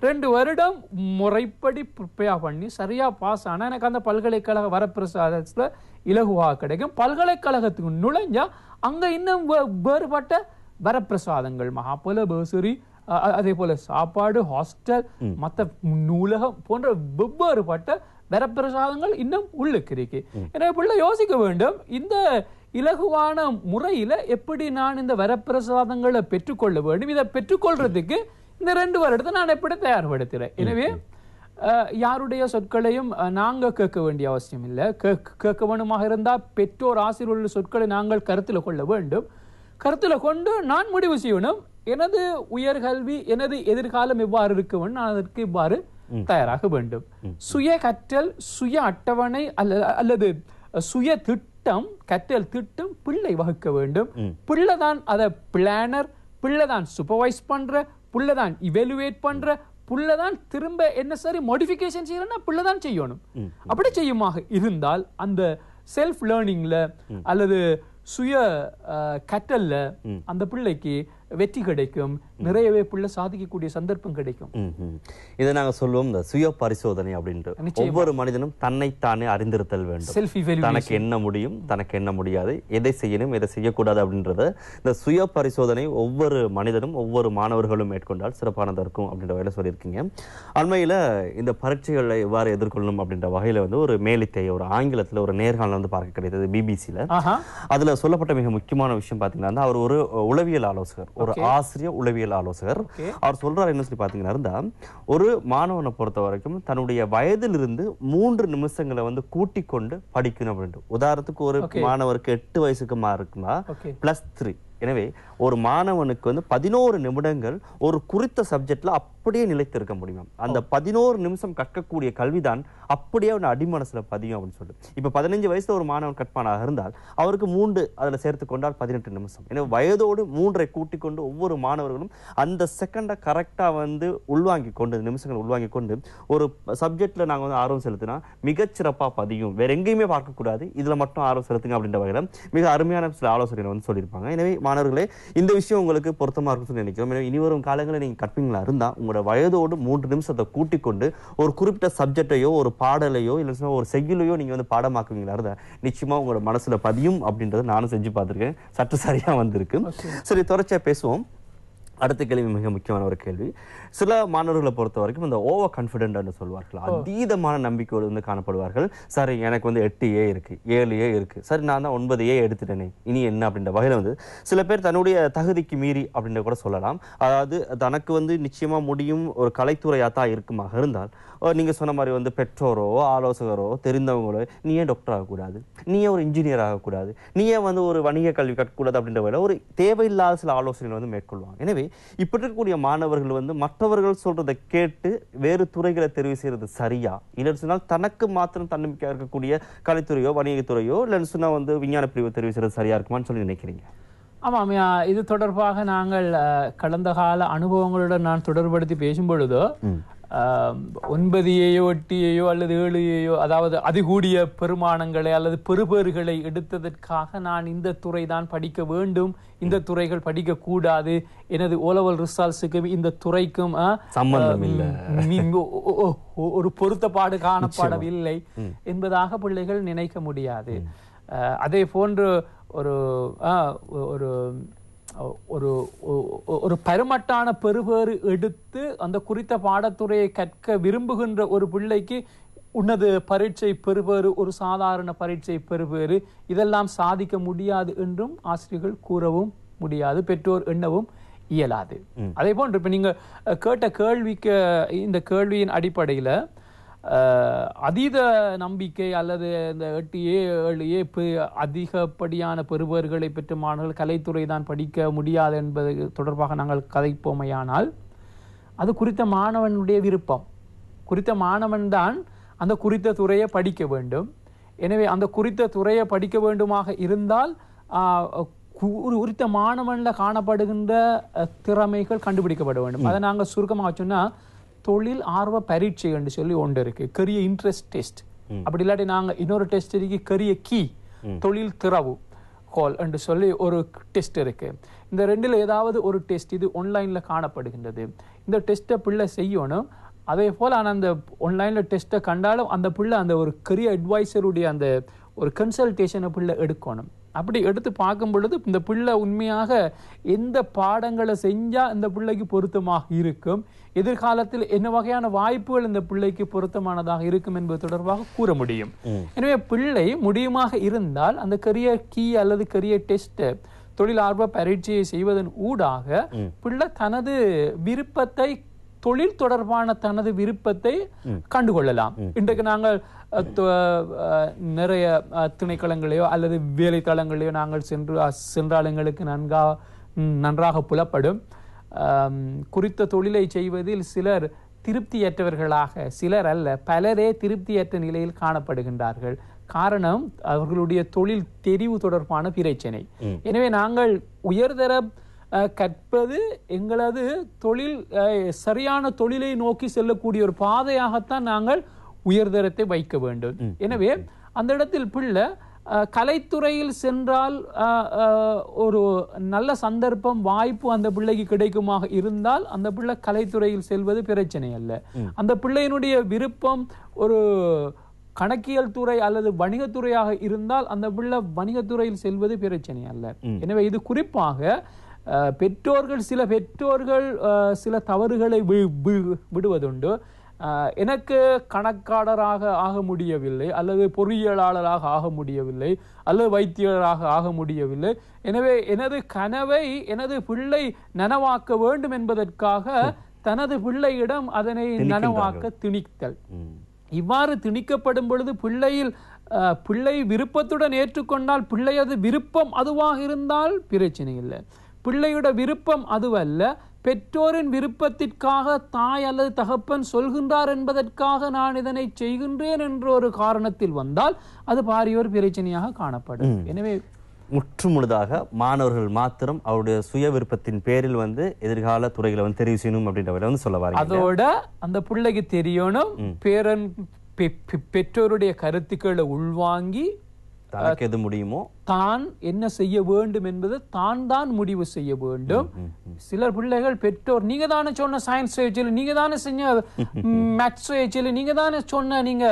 2 வருடம் முறைப்படி ப்ரிப்பேர் பண்ணி சரியா பாஸ் ஆனா எனக்கு அந்த பல்கலைக்கழக வரப்பிரசாதத்துல இலகுவாக கிடைக்கும். பல்கலைக்கழகத்துக்கு நுழைஞ்சா அங்க இன்னும் வேறுபட்ட வரப்பிரசாதங்கள், மகாபல பர்சரி, அதே போல சாப்பாடு, ஹாஸ்டல், மற்ற நூலகம் போன்ற வெவ்வேறுபட்ட வரப்பிரசாதங்கள் இன்னும் உள்ளுக்கு இருக்கு. எனவே பிள்ளை யோசிக்க வேண்டும், இந்த இலகுவான முறையில எப்படி நான் இந்த வரப்பிரசாதங்களை பெற்றுக்கொள்ள வேண்டும், இதை பெற்றுக்கொள்றதுக்கு இந்த 2 வருடத்தை நான் எப்படி தயார்படுத்துறேன். எனவே யாருடைய சொற்களையும் நாங்க கேட்க வேண்டிய அவசியம் இல்லை. கேட்க வேண்டுமாக இருந்தால் பெற்றோர் ஆசிரியர்கள் சொற்களை நாங்கள் கருத்தில் கொள்ள வேண்டும். கருத்தில் கொண்டு நான் முடிவு செய்யணும், எனது உயர்கல்வி, எனது எதிர்காலம் எவ்வாறு இருக்க வேண்டும், நான் அதற்கு இவ்வாறு தயாராக வேண்டும். சுய கற்றல், சுய அட்டவணை அல்லது சுய திட்டம், கற்றல் திட்டம் பிள்ளை வகுக்க வேண்டும். பிள்ளைதான் அதை பிளானர், பிள்ளைதான் சூப்பர்வைஸ் பண்ற, பிள்ளைதான் இவெலுவேட் பண்ற, பிள்ளைதான் திரும்ப என்ன சரி மாடிஃபிகேஷன் செய்யறேன்னா பிள்ளைதான் செய்யணும். அப்படி செய்யுமாக இருந்தால் அந்த செல்ஃப் லேர்னிங்ல அல்லது சுய கற்றல்ல அந்த பிள்ளைக்கு வெற்றி கிடைக்கும், நிறையவே பிள்ளை சாதிக்கக்கூடிய சந்தர்ப்பம் கிடைக்கும். இதை நாங்க சொல்லுவோம் இந்த சுய பரிசோதனை அப்படின்ட்டு. ஒவ்வொரு மனிதனும் தன்னைத்தானே அறிந்திருத்தல் வேண்டும். தனக்கு என்ன முடியும், தனக்கு என்ன முடியாது, எதை செய்யணும், எதை செய்யக்கூடாது அப்படின்றத இந்த சுய பரிசோதனை ஒவ்வொரு மனிதனும் ஒவ்வொரு மாணவர்களும் மேற்கொண்டால் சிறப்பானதா இருக்கும் அப்படின்ற வகையில சொல்லியிருக்கீங்க. அண்மையில இந்த பரீட்சைகளை எவ்வாறு எதிர்கொள்ளணும் அப்படின்ற வகையில ஒரு மேலித்தை ஒரு ஆங்கிலத்துல ஒரு நேர்காணல் பார்க்க கிடைத்தது பிபிசில. அதுல சொல்லப்பட்ட மிக முக்கியமான விஷயம் பாத்தீங்கன்னா, அவர் ஒரு உளவியல் ஆலோசகர், ஒரு ஆசிரியர் உளவியல் ஆலோசகர். அவர் சொல்றாரு என்ன சொல்லி பாத்தீங்கன்னா, ஒரு மாணவனை பொறுத்த வரைக்கும் தன்னுடைய வயதிலிருந்து 3 நிமிஷங்களை கூட்டிக் கொண்டு படிக்கணும் அப்படின்ட்டு. உதாரணத்துக்கு ஒரு மாணவருக்கு 8 வயசுக்கு இருக்குன்னா +3. எனவே ஒரு மாணவனுக்கு 11 நிமிடங்கள் ஒரு குறித்த சப்ஜெக்ட்ல அப்படியே நிலைத்திருக்க முடியும். அந்த 11 நிமிஷம் கற்கக்கூடிய கல்விதான் அப்படியே அவன் அடிமனசுல பதியும் அப்படின்னு சொல்லி. இப்ப 15 வயசுல ஒரு மாணவன் கற்பானாக இருந்தால் அவருக்கு 3 அதுல சேர்த்து கொண்டால் 18 நிமிஷம். எனவே வயதோடு 3ஐ கூட்டிக் கொண்டு ஒவ்வொரு மாணவர்களும் அந்த செகண்டை கரெக்டா உள்வாங்கி கொண்டு, நிமிஷங்கள் உள்வாங்கி கொண்டு ஒரு சப்ஜெக்ட்ல நாங்க ஆர்வம் செலுத்தினா மிகச்சிறப்பா பதியும். வேற எங்கேயுமே பார்க்க கூடாது, இதுல மட்டும் ஆர்வம் செலுத்துங்க அப்படின்ற வகையில மிக அருமையான சில ஆலோசனைகளை சொல்லியிருப்பாங்க. எனவே மாணவர்களே, இந்த விஷயம் உங்களுக்கு பொருத்தமா இருக்கும் சொல்லி நினைக்கிறோம். இனி வரும் காலங்களில் நீங்க கற்பீங்களா இருந்தா உங்களோட வயதோடு 3 நிமிஷத்தை கூட்டிக் கொண்டு ஒரு குறிப்பிட்ட சப்ஜெக்டையோ ஒரு பாடலையோ இல்ல ஒரு செய்யுளையோ நீங்க பாடமாக்குவீங்களா இருந்தா நிச்சயமா உங்களோட மனசுல பதியும் அப்படின்றத நானும் செஞ்சு பார்த்திருக்கேன். சற்று சரியா வந்திருக்கு. சரி, தொடர்ச்சியா பேசுவோம். அடுத்த கேள்வி மிக முக்கியமான ஒரு கேள்வி. சில மாணவர்களை பொறுத்த வரைக்கும் இந்த ஓவர் கான்பிடென்ட் சொல்வார்கள், அதீதமான நம்பிக்கையோடு காணப்படுவார்கள். சரி, எனக்கு 8A இருக்கு, 7A இருக்கு, சரி நான் தான் 9A எடுத்துட்டேனே, இனி என்ன அப்படின்ற வகையில சில பேர் தன்னுடைய தகுதிக்கு மீறி அப்படின்ற கூட சொல்லலாம். அதாவது தனக்கு நிச்சயமா முடியும், ஒரு கலைத்துறையா தான் இருக்குமாக இருந்தால் நீங்க சொன்ன மாதிரி வந்து பெற்றோரோ ஆலோசகரோ தெரிந்தவங்களோ நீ ஏன் டாக்டர் ஆகக்கூடாது, நீ ஏன் ஒரு இன்ஜினியர் ஆகக்கூடாது, நீ ஏன் வந்து ஒரு வணிக கல்வி கற்கக்கூடாது அப்படின்ற வேலை ஒரு தேவையில்லாத சில ஆலோசனைகள் வந்து மேற்கொள்வாங்க. எனவே இப்படி இருக்கக்கூடிய மாணவர்கள் வந்து மற்றவர்கள் சொல்றதை கேட்டு வேறு துறைகளை தெரிவு செய்யறது சரியா, இல்லைன்னு சொன்னால் தனக்கு மாத்திரம் தன்னம்பிக்கையா இருக்கக்கூடிய கலைத்துறையோ வணிகத்துறையோ இல்லைன்னு சொன்னா வந்து விஞ்ஞான பிரிவு தெரிவு செய்யறது சரியா இருக்குமான்னு சொல்லி நினைக்கிறீங்க? ஆமாம், இது தொடர்பாக நாங்கள் கடந்த கால அனுபவங்களுடன் நான் தொடர்படுத்தி பேசும் பொழுதோ 9 8 அல்லது 7 அதாவது அதிகூடிய பெருமானங்களை அல்லது பெறுபேறுகளை எடுத்ததற்காக நான் இந்த துறை தான் படிக்க வேண்டும், இந்த துறைகள் படிக்க கூடாது, எனது ஓலவல் ரிசல்ட்ஸுக்கு இந்த துறைக்கும் சம்பந்தம் இல்லை, ஒரு பொருத்தப்பாடு காணப்படவில்லை என்பதாக பிள்ளைகள் நினைக்க முடியாது. அதே போன்று ஒரு ஒரு ஒரு ஒரு பெருமட்டான பெறுபேறு எடுத்து அந்த குறித்த பாடத்துறையை கற்க விரும்புகின்ற ஒரு பிள்ளைக்கு உன்னது பரீட்சை பெறுபேறு, ஒரு சாதாரண பரீட்சை பெறுபேறு இதெல்லாம் சாதிக்க முடியாது என்றும் ஆசிரியர்கள் கூறவும் முடியாது, பெற்றோர் எண்ணவும் இயலாது. அதே போன்று இப்ப நீங்க கேட்ட கேள்விக்கு இந்த கேள்வியின் அடிப்படையில அதீத நம்பிக்கை அல்லது இந்த 8A 7A அதிகப்படியான பெறுபேறுகளை பெற்ற மாணவர்கள் கலைத்துறை தான் படிக்க முடியாது என்பது தொடர்பாக நாங்கள் கதைப்போமையானால் அது குறித்த மாணவனுடைய விருப்பம். குறித்த மாணவன் தான் அந்த குறித்த துறையை படிக்க வேண்டும். எனவே அந்த குறித்த துறையை படிக்க வேண்டுமாக இருந்தால் குறித்த மாணவன்ல காணப்படுகின்ற திறமைகள் கண்டுபிடிக்கப்பட வேண்டும். அதை நாங்கள் சுருக்கமாக சொன்னா தொழில் ஆர்வ பரீட்சை என்று சொல்லி ஒன்று இருக்கு, கரிய இன்ட்ரெஸ்ட் டெஸ்ட். அப்படி இல்லாட்டி நாங்கள் இன்னொரு டெஸ்ட் இருக்கு, கரிய கீ தொழில் திறவு கால் என்று சொல்லி ஒரு டெஸ்ட் இருக்கு. இந்த ரெண்டில் ஏதாவது ஒரு டெஸ்ட் இது ஆன்லைன்ல காணப்படுகின்றது. இந்த டெஸ்ட்டை பிள்ளை செய்யணும். அதே போல் ஆனால் அந்த ஆன்லைன்ல டெஸ்ட்டை கண்டாலும் அந்த பிள்ளை அந்த ஒரு கரியர் அட்வைசருடைய அந்த ஒரு கன்சல்டேஷனை பிள்ளை எடுக்கணும். அப்படி எடுத்து பார்க்கும் பொழுது இந்த பிள்ளை உண்மையாக எந்த பாடங்களை செஞ்சா இந்த பிள்ளைக்கு பொருத்தமாக இருக்கும், எதிர்காலத்தில் என்ன வகையான வாய்ப்புகள் இந்த பிள்ளைக்கு பொருத்தமானதாக இருக்கும் என்பது தொடர்பாக கூற முடியும். எனவே பிள்ளை முடியுமாக இருந்தால் அந்த கரியர் கீ அல்லது கரியர் டெஸ்ட் தொழில் ஆர்வ பரீட்சையை செய்வதன் ஊடாக பிள்ளை தனது விருப்பத்தை, தொழில் தொடர்பான தனது விருப்பத்தை கண்டுகொள்ளலாம். இன்றைக்கு நாங்கள் நிறைய திணைக்களங்களையோ அல்லது வேலை தளங்களையோ நாங்கள் சென்றால் எங்களுக்கு நன்றாக புலப்படும். குறித்த தொழிலை செய்வதில் சிலர் திருப்தியற்றவர்களாக, சிலர் அல்ல பலரே திருப்தியற்ற நிலையில் காணப்படுகின்றார்கள். காரணம் அவர்களுடைய தொழில் தெரிவு தொடர்பான பிரச்சனை. எனவே நாங்கள் உயர்தர கற்பது எங்களது தொழில் சரியான தொழிலை நோக்கி செல்லக்கூடிய ஒரு பாதையாகத்தான் நாங்கள் உயர்தரத்தை வைக்க வேண்டும். எனவே அந்த இடத்தில் பிள்ளை கலைத்துறையில் சென்றால் ஒரு நல்ல சந்தர்ப்பம் வாய்ப்பு அந்த பிள்ளைக்கு கிடைக்குமாக இருந்தால் அந்த பிள்ளை கலைத்துறையில் செல்வது பிரச்சனை அல்ல. அந்த பிள்ளையினுடைய விருப்பம் ஒரு கணக்கியல் துறை அல்லது வணிகத்துறையாக இருந்தால் அந்த பிள்ளை வணிகத்துறையில் செல்வது பிரச்சனை அல்ல. எனவே இது குறிப்பாக பெற்றோர்கள் சில தவறுகளை விடுவதுண்டு. எனக்கு கணக்காளராக ஆக முடியவில்லை, அல்லது பொறியியலாளராக ஆக முடியவில்லை, அல்லது வைத்தியராக ஆக முடியவில்லை, எனவே எனது கனவை எனது பிள்ளை நனவாக்க வேண்டும் என்பதற்காக தனது பிள்ளையிடம் அதனை நனவாக்க திணித்தல். இவ்வாறு திணிக்கப்படும் பொழுது பிள்ளை விருப்பத்துடன் ஏற்றுக்கொண்டால் பிள்ளையது விருப்பம் அதுவாக இருந்தால் பிரச்சனை இல்லை. பிள்ளையோட விருப்பம் அதுவல்ல, பெற்றோரின் விருப்பத்திற்காக தாய் அல்லது தகப்பன் சொல்கின்றார் என்பதற்காக நான் இதனை செய்கின்றேன் என்ற ஒரு காரணத்தில் வந்தால் அது பாரியோர் பிரச்சனையாக காணப்படும். எனவே முற்றுமுழுதாக மாணவர்கள் மாத்திரம் அவருடைய சுய விருப்பத்தின் பேரில் வந்து எதிர்கால துறைகளை வந்து தெரிவு செய்யணும் அப்படின்ற சொல்ல வாங்க. அதோட அந்த பிள்ளைக்கு தெரியணும் பெற்றோருடைய கருத்துக்களை உள்வாங்கி தனக்கு எது முடியுமோ தான் என்ன செய்ய வேண்டும் என்பது தான் முடிவு செய்ய வேண்டும். சிலர் பிள்ளைகள் பெற்றோர் நீங்க தானே சொன்ன சயின்ஸ் ஏஜில், நீங்க தானே செஞ்ச மேத்ஸ் ஏஜில், நீங்க தானே சொன்ன நீங்க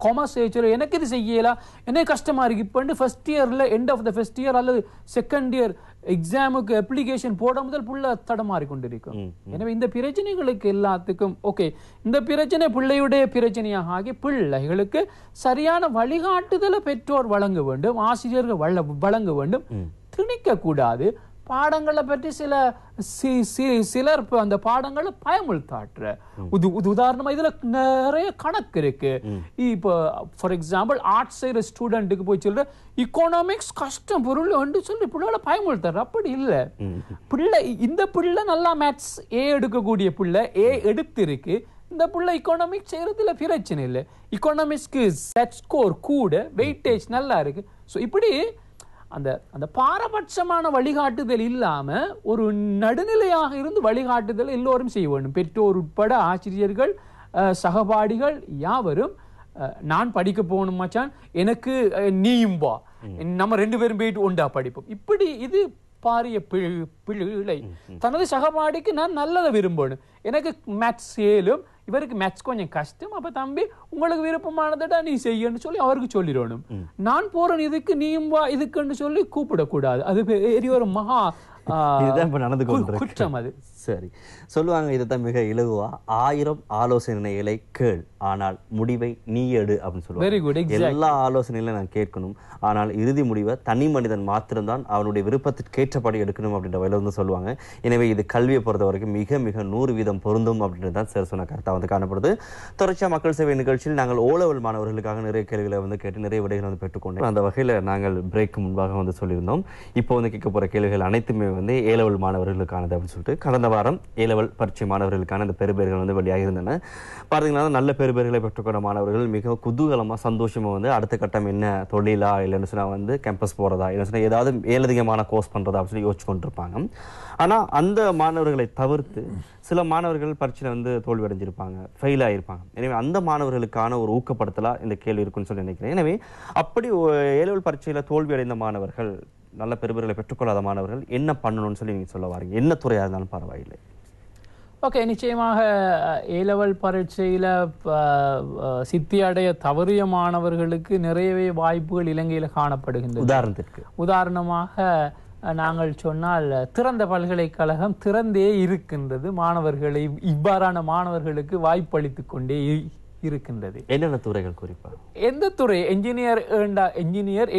காமர்ஸ் ஏஜில், எனக்கு இது செய்யலாம், என்ன கஷ்டமா இருக்கு. இப்போ ஃபர்ஸ்ட் இயர்ல end of the first year அல்லது செகண்ட் இயர் எக்ஸாமுக்கு அப்ளிகேஷன் போட முதல் புள்ள தடமாறி கொண்டிருக்கும். எனவே இந்த பிரச்சனைகளுக்கு எல்லாத்துக்கும் ஓகே, இந்த பிரச்சனை பிள்ளையுடைய பிரச்சனையாக ஆகி பிள்ளைகளுக்கு சரியான வழிகாட்டுதலை பெற்றோர் வழங்க வேண்டும், ஆசிரியர்கள் வழங்க வேண்டும். திணிக்க கூடாது. பாடங்களை பற்றி சிலர் அந்த பாடங்களை பயமுறுத்தாற்ற உதாரணமா இதுல நிறைய கணக்கு இருக்கு. இப்போ ஃபார் எக்ஸாம்பிள் ஆர்ட்ஸ் செய்யற ஸ்டூடெண்ட்டுக்கு போய் சொல்ற எக்கனாமிக்ஸ் கஷ்டம் பொருள் வந்து சொல்லி பிள்ளைகளை பயமுறுத்தாரு. அப்படி இல்லை. இந்த பிள்ளை நல்லா மேத்ஸ் ஏ எடுக்கக்கூடிய பிள்ளை ஏ எடுத்திருக்கு. இந்த பிள்ளை எக்கனாமிக்ஸ் செய்யறதுல பிரச்சனை இல்லை. எக்கனாமிக்ஸ்க்கு செட் ஸ்கோர் கூட வெயிட்டேஜ் நல்லா இருக்கு. ஸோ இப்படி அந்த பாரபட்சமான வழிகாட்டுதல் இல்லாம ஒரு நடுநிலையாக இருந்து வழிகாட்டுதல் எல்லோரும் செய்ய வேண்டும். பெற்றோர் உட்பட ஆசிரியர்கள், சகபாடிகள் யாவரும் நான் படிக்க போகணும் மச்சான், எனக்கு நீயும் வா, நம்ம 2 பேரும் போயிட்டு ஒண்டா படிப்போம். இப்படி இது பாரிய பிள்ளை. தனது சகபாடிக்கு நான் நல்லதை விரும்பணும். எனக்கு மேத்ஸ் ஏலும், இவருக்கு மேத்ஸ் கொஞ்சம் கஷ்டம், அப்ப தம்பி உங்களுக்கு விருப்பமானதா நீ செய்யன்னு சொல்லி அவருக்கு சொல்லிடணும். நான் போறேன் இதுக்கு நீயும் வா இதுக்குன்னு சொல்லி கூப்பிடக்கூடாது. அது பெரிய ஒரு மகா நடந்து குற்றம். அது சரி சொல்லுவாங்க. இதைத்தான் மிக இலகுவா 1000 ஆலோசனைகளை கேள், ஆனால் முடிவை நீ எடு அப்படின்னு சொல்லுவாங்க. Very good. எல்லா ஆலோசனைகளையும் நான் கேட்கணும், ஆனால் இறுதி முடிவை தனி மனிதன் மாத்திரம்தான் அவனுடைய விருப்பத்திற்கேற்றபடி எடுக்கணும் அப்படின்ற வகையில் வந்து சொல்லுவாங்க. எனவே இது கல்வியை பொறுத்த வரைக்கும் மிக மிக 100% பொருந்தும் அப்படின்றது தான் சார் சொன்ன கருத்தாக வந்து காணப்படுது. தொடர்ச்சியாக மக்கள் சேவை நிகழ்ச்சியில் நாங்கள் ஓலவல் மாணவர்களுக்காக நிறைய கேள்விகளை வந்து கேட்டு நிறைய விடைகளை வந்து பெற்றுக்கொண்டோம். அந்த வகையில் நாங்கள் பிரேக் முன்பாக வந்து சொல்லியிருந்தோம். இப்போ வந்து கேட்க போகிற கேள்விகள் அனைத்துமே வந்து ஏலவல் மாணவர்களுக்கானது அப்படின்னு சொல்லிட்டு கடந்த வாரம் ஏலவல் பரீட்சை மாணவர்களுக்கான அந்த பெறுபேறுகள் வந்து வெளியாக இருந்தன. பார்த்தீங்கன்னா நல்ல பெறுபேறுகளை பெற்றுக்கொண்ட மாணவர்கள் மிக குதூகலமாக சந்தோஷமாக வந்து அடுத்த கட்டம் என்ன, தொழிலா இல்லைன்னு சொன்னால் வந்து கேம்பஸ் போகிறதா இல்லைன்னு சொன்னால் ஏதாவது மேலதிகமான கோர்ஸ் பண்ணுறதா அப்படின்னு சொல்லி யோசிச்சு கொண்டிருப்பாங்க. ஆனால் அந்த மாணவர்களை தவிர்த்து சில மாணவர்கள் பரீட்சையில் வந்து தோல்வி அடைஞ்சிருப்பாங்க, ஃபெயில் ஆகிருப்பாங்க. எனவே அந்த மாணவர்களுக்கான ஒரு ஊக்கப்படுத்தலாக இந்த கேள்வி இருக்குன்னு சொல்லி நினைக்கிறேன். எனவே அப்படி ஏலவல் பரீட்சையில் தோல்வி அடைந்த மாணவர்கள், நல்ல பெறுபேறுகளை பெற்றுக்கொள்ளாத மாணவர்கள் என்ன பண்ணணும்னு சொல்லி நீங்கள் சொல்ல வாரீங்க? என்ன துறையாக இருந்தாலும் பரவாயில்லை. ஓகே, நிச்சயமாக ஏலெவல் பரீட்சையில் சித்தி அடைய தவறிய மாணவர்களுக்கு நிறையவே வாய்ப்புகள் இலங்கையில் காணப்படுகின்றன. உதாரணமாக நாங்கள் சொன்னால் திறந்த பல்கலைக்கழகம் திறந்தே இருக்கின்றது. மாணவர்களை இவ்வாறான மாணவர்களுக்கு வாய்ப்பளித்து கொண்டே இருக்கின்றது. என்னென்ன துறைகள் குறிப்பாக? எந்த துறை? என்ஜினியர்,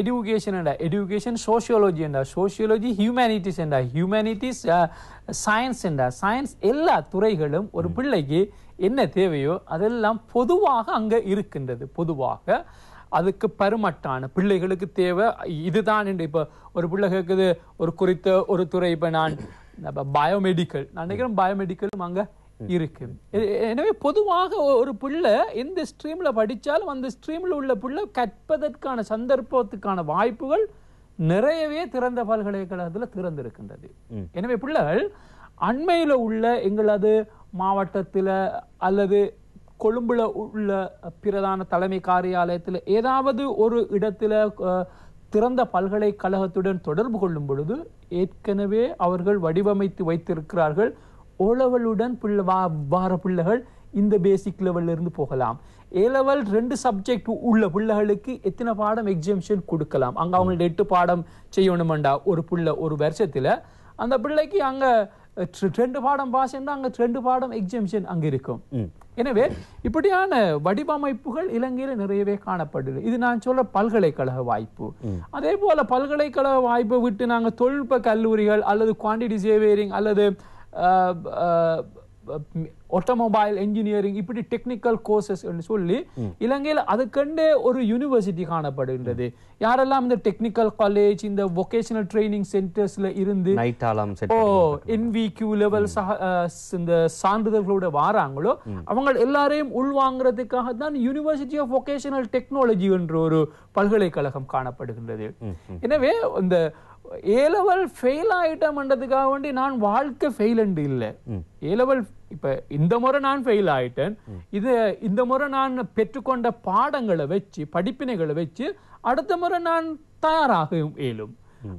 எஜுகேஷன், சோசியோலஜி, ஹியூமனிட்டிஸ், சயின்ஸ், எல்லா துறைகளும் ஒரு பிள்ளைக்கு என்ன தேவையோ அதெல்லாம் பொதுவாக அங்க இருக்கின்றது. பொதுவாக அதுக்கு பருமட்டான பிள்ளைகளுக்கு தேவை இதுதான். இப்ப ஒரு பிள்ளை கேட்குது ஒரு குறித்த ஒரு துறை, இப்ப நான் பயோமெடிக்கல், நான் நினைக்கிறேன் பயோமெடிக்கலும் அங்க இருக்கு. எனவே பொதுவாக ஒரு பிள்ளை எந்த ஸ்ட்ரீம்ல படிச்சாலும் அந்த ஸ்ட்ரீம்ல உள்ள பிள்ளை கற்பதற்கான சந்தர்ப்பத்துக்கான வாய்ப்புகள் நிறையவே திறந்த பல்கலைக்கழகத்தில் திறந்திருக்கின்றது. எனவே பிள்ளைகள் அண்மையில உள்ள எங்களது மாவட்டத்தில் அல்லது கொழும்புல உள்ள பிரதான தலைமை காரியாலயத்தில் ஏதாவது ஒரு இடத்துல திறந்த பல்கலைக்கழகத்துடன் தொடர்பு கொள்ளும் பொழுது ஏற்கனவே அவர்கள் வடிவமைத்து வைத்திருக்கிறார்கள். ஓலெவலுடன் வார பிள்ளைகள் இந்த பேசிக் லெவல்ல இருந்து போகலாம். ஏலெவல் 2 சப்ஜெக்ட் உள்ள பிள்ளைகளுக்கு எத்தனை பாடம் எக்ஸாம்ஷன் கொடுக்கலாம். அங்க அவங்கள்ட்ட 8 பாடம் செய்யணுமெண்டா ஒரு பிள்ளை ஒரு வருஷத்துல, அந்த பிள்ளைக்கு அங்க 2 பாடம் பாஸ் என்றா அங்க 2 பாடம் எக்ஸாம்ஷன் அங்க இருக்கும். எனவே இப்படியான வடிவமைப்புகள் இலங்கையில நிறையவே காணப்படுது. இது நான் சொல்ற பல்கலைக்கழக வாய்ப்பு. அதே போல பல்கலைக்கழக வாய்ப்பை விட்டு நாங்க தொழில்நுட்ப கல்லூரிகள் அல்லது குவான்டிட்டி சேவியரிங் அல்லது ஆட்டோமொபைல் இன்ஜினியரிங் இப்படி டெக்னிக்கல் கோர்சஸ் சொல்லி இலங்கையில் அதுக்கண்டே ஒரு யூனிவர்சிட்டி காணப்படுகின்றது. யாரெல்லாம் இந்த டெக்னிக்கல் காலேஜ், இந்த வொகேஷனல் ட்ரைனிங் சென்டர்ஸ்ல இருந்து NVQ லெவல் இந்த சான்றிதழ்களோட வாராங்களோ அவங்க எல்லாரையும் உள்வாங்கிறதுக்காக தான் யூனிவர்சிட்டி ஆஃப் வொகேஷனல் டெக்னாலஜி என்ற ஒரு பல்கலைக்கழகம் காணப்படுகின்றது. எனவே இந்த ஏலெவல் ஃபெயில் ஆயிட்டேன்றதுக்காக வேண்டி நான் வாழ்க்கை ஃபெயில் என்று இல்லை. ஏலெவல் இப்ப இந்த முறை நான் ஃபெயில் ஆயிட்டேன், இந்த முறை நான் பெற்றுக்கொண்ட பாடங்களை வச்சு படிப்பினைகளை வச்சு அடுத்த முறை நான் தயாராக இயலும்.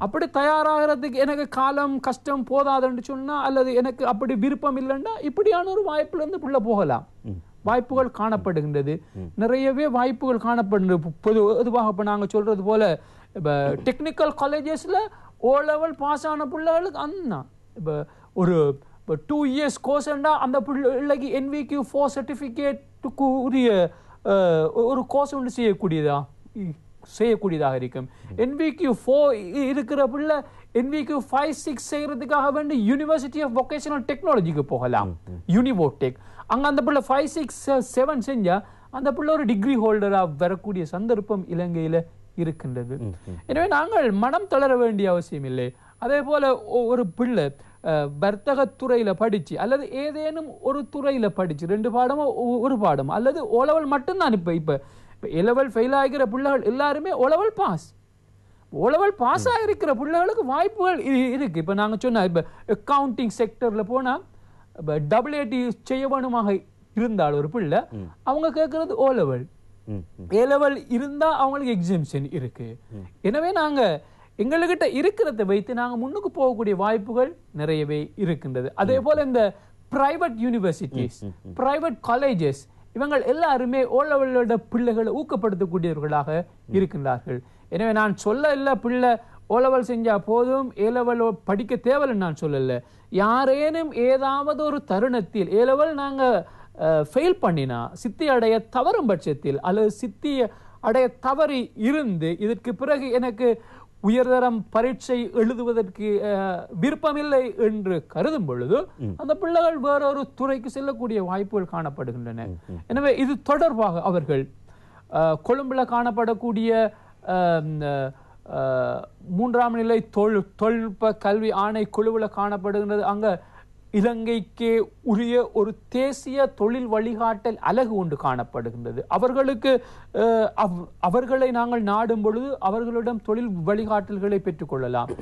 அப்படி தயாராகிறதுக்கு எனக்கு காலம் கஷ்டம் போதாதுன்னு சொன்னா அல்லது எனக்கு அப்படி விருப்பம் இல்லைன்னா இப்படியான ஒரு வாய்ப்புல இருந்து உள்ள போகலாம். வாய்ப்புகள் காணப்படுகின்றது, நிறையவே வாய்ப்புகள் காணப்படுகிறது. பொதுவாக இப்ப நாங்க சொல்றது போல இப்போ டெக்னிக்கல் காலேஜஸ்ல ஓலெவல் பாஸ் ஆன பிள்ளைகளுக்கு அண்ணா இப்போ ஒரு 2 இயர்ஸ் கோர்ஸ்ண்டா அந்த பிள்ளைக்கு NVQ4 சர்டிஃபிகேட்டுக்கு உரிய ஒரு கோர்ஸ் ஒன்று செய்யக்கூடியதா செய்யக்கூடியதாக இருக்கும். NVQ4 இருக்கிற பிள்ளை NVQ5-6 செய்யறதுக்காக வேண்டி யூனிவர்சிட்டி ஆஃப் வொகேஷனல் டெக்னாலஜிக்கு போகலாம், யூனிவோடெக். அங்க அந்த பிள்ளை 5-6-7 செஞ்சா அந்த பிள்ளை ஒரு டிகிரி ஹோல்டரா வரக்கூடிய சந்தர்ப்பம் இலங்கையில இருக்கின்றது. எனவே நாங்கள் மனம் தளர வேண்டிய அவசியம் இல்லை. அதே போல ஒரு பிள்ளை வர்த்தக துறையில படிச்சு அல்லது ஏதேனும் ஒரு துறையில படிச்சு 2 பாடமோ 1 பாடம் அல்லது ஓலவல் மட்டும்தான். இப்ப ஏலவல் ஃபெயில் ஆகிற பிள்ளைகள் எல்லாருமே ஓலவல் பாஸ் ஆகிருக்கிற பிள்ளைகளுக்கு வாய்ப்புகள் இருக்கு. இப்ப நாங்க சொன்ன இப்ப அக்கவுண்டிங் செக்டர்ல போனா WAT செய்ய வேணுமாக இருந்தால் ஒரு பிள்ளை அவங்க கேட்கறது ஓலவல், ஏலவல் இருந்தா அவங்களுக்கு எக்ஸாம்ஷன் இருக்கு. எனவே நாங்க எங்ககிட்ட இருக்கிறத வைத்து நாங்க முன்னுக்கு போகக்கூடிய வாய்ப்புகள் நிறையவே இருக்கின்றது. அதே போல இந்த பிரைவேட் யூனிவர்சிட்டிஸ், பிரைவேட் காலேஜஸ் இவங்கள் எல்லாருமே ஓலவலோட பிள்ளைகளை ஊக்கப்படுத்தக்கூடியவர்களாக இருக்கின்றார்கள். எனவே நான் சொல்ல பிள்ளை ஓலவல் செஞ்சா போதும் ஏலவல் படிக்க தேவைன்னு நான் சொல்லல. யாரேனும் ஏதாவது ஒரு தருணத்தில் ஏலவல் நாங்க ஃபெயில் பண்ணினா சித்தி அடைய தவறும் பட்சத்தில் அல்லது சித்தி அடைய தவறி இருந்து இதற்கு பிறகு எனக்கு உயர்தரம் பரீட்சை எழுதுவதற்கு விருப்பமில்லை என்று கருதும் பொழுது அந்த பிள்ளைகள் வேறொரு துறைக்கு செல்லக்கூடிய வாய்ப்புகள் காணப்படுகின்றன. எனவே இது தொடர்பாக அவர்கள் கொழும்புல காணப்படக்கூடிய 3ஆம் நிலை தொழில்நுட்ப கல்வி ஆணைக்குழுவில் காணப்படுகின்றது. அங்க இலங்கைக்கு உரிய ஒரு தேசிய தொழில் வழிகாட்டல் அலகு ஒன்று காணப்படுகின்றது. அவர்களை நாங்கள் நாடும் பொழுது அவர்களிடம் தொழில் வழிகாட்டல்களை பெற்றுக்கொள்ளலாம்.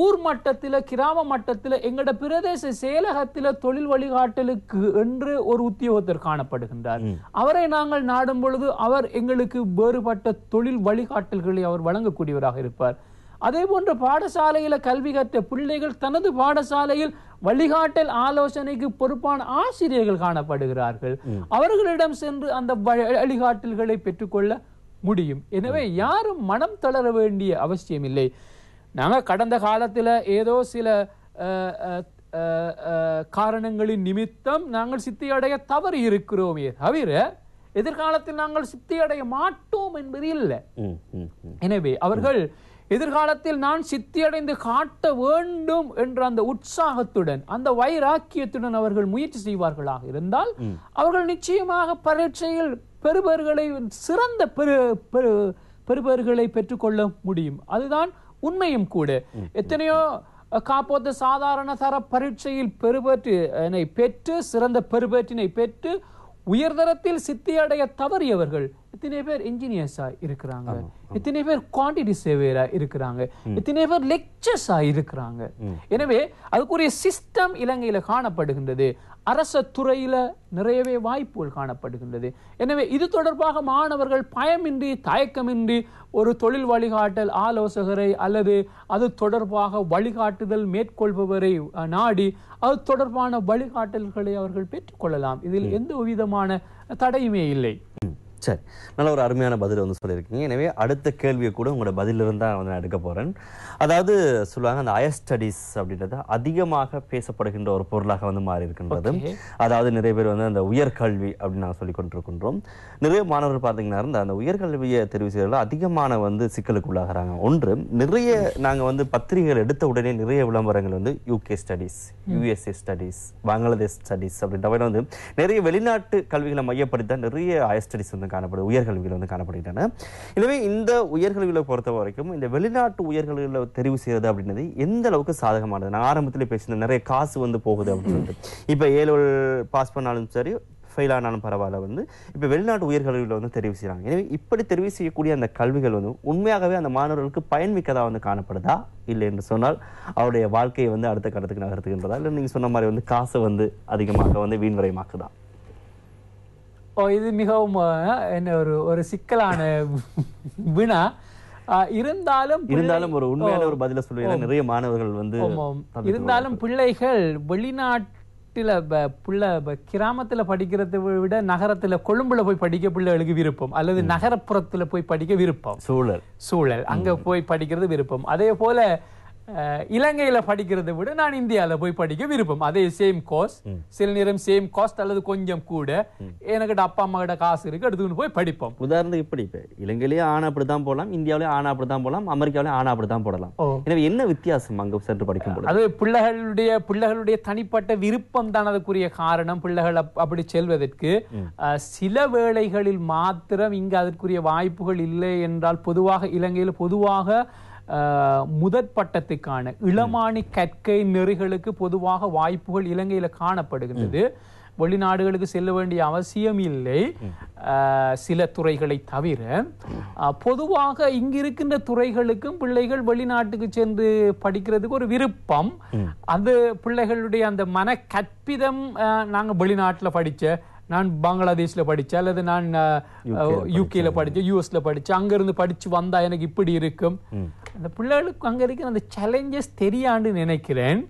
ஊர் மட்டத்தில், கிராம மட்டத்தில், எங்கட பிரதேச செயலகத்தில் தொழில் வழிகாட்டலுக்கு என்று ஒரு உத்தியோகத்தர் காணப்படுகின்றார். அவரை நாங்கள் நாடும் பொழுது அவர் எங்களுக்கு வேறுபட்ட தொழில் வழிகாட்டல்களை அவர் வழங்கக்கூடியவராக இருப்பார். அதே போன்ற பாடசாலையில கல்வி கற்ற பிள்ளைகள் தனது பாடசாலையில் வழிகாட்டல் ஆலோசனைக்கு பொறுப்பான ஆசிரியர்கள் காணப்படுகிறார்கள். அவர்களிடம் சென்று அந்த வழிகாட்டல்களை பெற்றுக்கொள்ள முடியும். எனவே யாரும் மனம் தளர வேண்டிய அவசியம் இல்லை. நாங்கள் கடந்த காலத்தில் ஏதோ சில காரணங்களின் நிமித்தம் நாங்கள் சித்தியடைய தவறி இருக்கிறோமே தவிர எதிர்காலத்தில் நாங்கள் சித்தியடைய மாட்டோம் என்பது இல்லை. எனவே அவர்கள் எதிர்காலத்தில் நான் சித்தியடைந்து காட்ட வேண்டும் என்ற அந்த உற்சாகத்துடன் அந்த வைராக்கியத்துடன் அவர்கள் முயற்சி செய்வார்களாக இருந்தால் அவர்கள் நிச்சயமாக பரீட்சையில் பெறுபேறுகளை சிறந்த பெறுபேறுகளை பெற்றுக்கொள்ள முடியும். அதுதான் உண்மையும் கூட. எத்தனையோ காப்போத்த சாதாரண தர பரீட்சையில் பெறுபேற்றினை பெற்று சிறந்த பெறுபேற்றினை பெற்று உயர்தரத்தில் சித்தியடைய தவறியவர்கள் எத்தனை பேர் இன்ஜினியர்ஸா இருக்கிறாங்க, எத்தனை பேர் குவான்டிட்டி சேவையரா இருக்கிறாங்க, எத்தனை பேர் லெக்சர்ஸா இருக்கிறாங்க. எனவே அதுக்குரிய சிஸ்டம் இலங்கையில காணப்படுகின்றது. அரச துறையில நிறையவே வாய்ப்புகள் காணப்படுகின்றது. எனவே இது தொடர்பாக மாணவர்கள் பயமின்றி தயக்கமின்றி ஒரு தொழில் வழிகாட்டல் ஆலோசகரை அல்லது அது தொடர்பாக வழிகாட்டுதல் மேற்கொள்பவரை நாடி அது தொடர்பான வழிகாட்டல்களை அவர்கள் பெற்றுக்கொள்ளலாம். இதில் எந்த விதமான தடையுமே இல்லை. சரி, நல்ல ஒரு அருமையான பதில் வந்து சொல்லியிருக்கீங்க. எனவே அடுத்த கேள்வியை கூட உங்களோட பதிலிருந்து தான் வந்து நான் எடுக்க போறேன். அதாவது சொல்லுவாங்க அந்த ஹையர் ஸ்டடீஸ் அப்படின்றது அதிகமாக பேசப்படுகின்ற ஒரு பொருளாக வந்து மாறி இருக்கின்றது. அதாவது நிறைய பேர் வந்து அந்த உயர்கல்வி அப்படின்னு நாங்கள் சொல்லி கொண்டிருக்கின்றோம். நிறைய மாணவர்கள் பார்த்தீங்கன்னா அந்த உயர்கல்வியை தெரிவு செய்யறதுல அதிகமான வந்து சிக்கலுக்கு உள்ளாகிறாங்க. ஒன்று, நிறைய நாங்கள் வந்து பத்திரிகைகள் எடுத்த உடனே நிறைய விளம்பரங்கள் வந்து UK studies, USA studies, Bangladesh studies அப்படின்ற மாதிரி வந்து நிறைய வெளிநாட்டு கல்விகளை மையப்படுத்த நிறைய ஹையர் ஸ்டடீஸ் வந்து காணப்படுது, உயர்கல்வியில் வந்து காணப்படுகின்றன. எனவே இந்த உயர்கல்வியை பொறுத்த வரைக்கும் இந்த வெளிநாட்டு உயர்கல்வியில் தெரிவு செய்யறது அப்படின்றது எந்த அளவுக்கு சாதகமானது? நான் ஆரம்பத்தில் பேசினேன், நிறைய காசு வந்து போகுது அப்படின்னு. இப்போ A-level பாஸ் பண்ணாலும் சரி, ஃபெயில் ஆனாலும் பரவாயில்ல, வந்து இப்போ வெளிநாட்டு உயர்கல்வியில் வந்து தெரிவு செய்யறாங்க. எனவே இப்படி தெரிவு செய்யக்கூடிய அந்த கல்விகள் வந்து உண்மையாகவே அந்த மாணவர்களுக்கு பயன்மிக்கதாக வந்து காணப்படுதா இல்லை என்று சொன்னால் அவருடைய வாழ்க்கையை வந்து அடுத்த கட்டத்துக்கு நகர்த்துகின்றதா, இல்லை நீங்க சொன்ன மாதிரி வந்து காசை வந்து அதிகமாக வந்து வீண்வரைமாக்குதா? இது மிகவும் என்ன ஒரு சிக்கலான வினா. இருந்தாலும் ஒரு உண்மையான ஒரு பதில சொல்லுங்க. நிறைய மாணவர்கள் வந்து இருந்தாலும் பிள்ளைகள் வெளிநாட்டில கிராமத்துல படிக்கிறதை விட நகரத்துல கொழும்புல போய் படிக்க பிள்ளைகளுக்கு விருப்பம், அல்லது நகரப்புறத்துல போய் படிக்க விருப்பம். சூழல் அங்க போய் படிக்கிறது விருப்பம். அதே போல இலங்கையில படிக்கிறதை விட நான் இந்தியாவில போய் படிக்க விருப்பம். அதே சேம் காஸ்ட், சில நேரம் சேம் காஸ்ட் அல்லது கொஞ்சம் கூட, எனக்கிட்ட அப்பா அம்மா கிட்ட காசு இருக்கு, எடுத்துக்கிட்டு போய் படிப்போம். உதாரணத்துக்கு இப்படி இப்ப இலங்கையிலேயே ஆனா அப்படித்தான் போகலாம், இந்தியாவிலேயே ஆனா அப்படித்தான் போகலாம், அமெரிக்காவிலேயே ஆனா அப்படித்தான் போடலாம். எனவே என்ன வித்தியாசம் அங்க சென்று படிக்கும் போது? அது பிள்ளைகளுடைய தனிப்பட்ட விருப்பம் தான் அதுக்குரிய காரணம். பிள்ளைகள் அப்படி செல்வதற்கு சில வேளைகளில் மாத்திரம் இங்கு அதற்குரிய வாய்ப்புகள் இல்லை என்றால், பொதுவாக இலங்கையில் பொதுவாக முதற் பட்டத்துக்கான இளமானி கற்கை நெறிகளுக்கு பொதுவாக வாய்ப்புகள் இலங்கையில காணப்படுகின்றது. வெளிநாடுகளுக்கு செல்ல வேண்டிய அவசியம் இல்லை சில துறைகளை தவிர. பொதுவாக இங்கு இருக்கின்ற துறைகளுக்கும் பிள்ளைகள் வெளிநாட்டுக்கு சென்று படிக்கிறதுக்கு ஒரு விருப்பம். அது பிள்ளைகளுடைய அந்த மன கற்பிதம், நாங்க வெளிநாட்டுல படிச்ச, நான் பங்களாதேஷ்ல படிச்சேன் அல்லது நான் யூகேல படிச்சேன், யூஎஸ்ல படிச்சேன், அங்க இருந்து படிச்சு வந்தா எனக்கு இப்படி இருக்கும். அந்த பிள்ளைகளுக்கு அங்க இருக்கிற அந்த சேலஞ்சஸ் தெரியாண்டு நினைக்கிறேன்.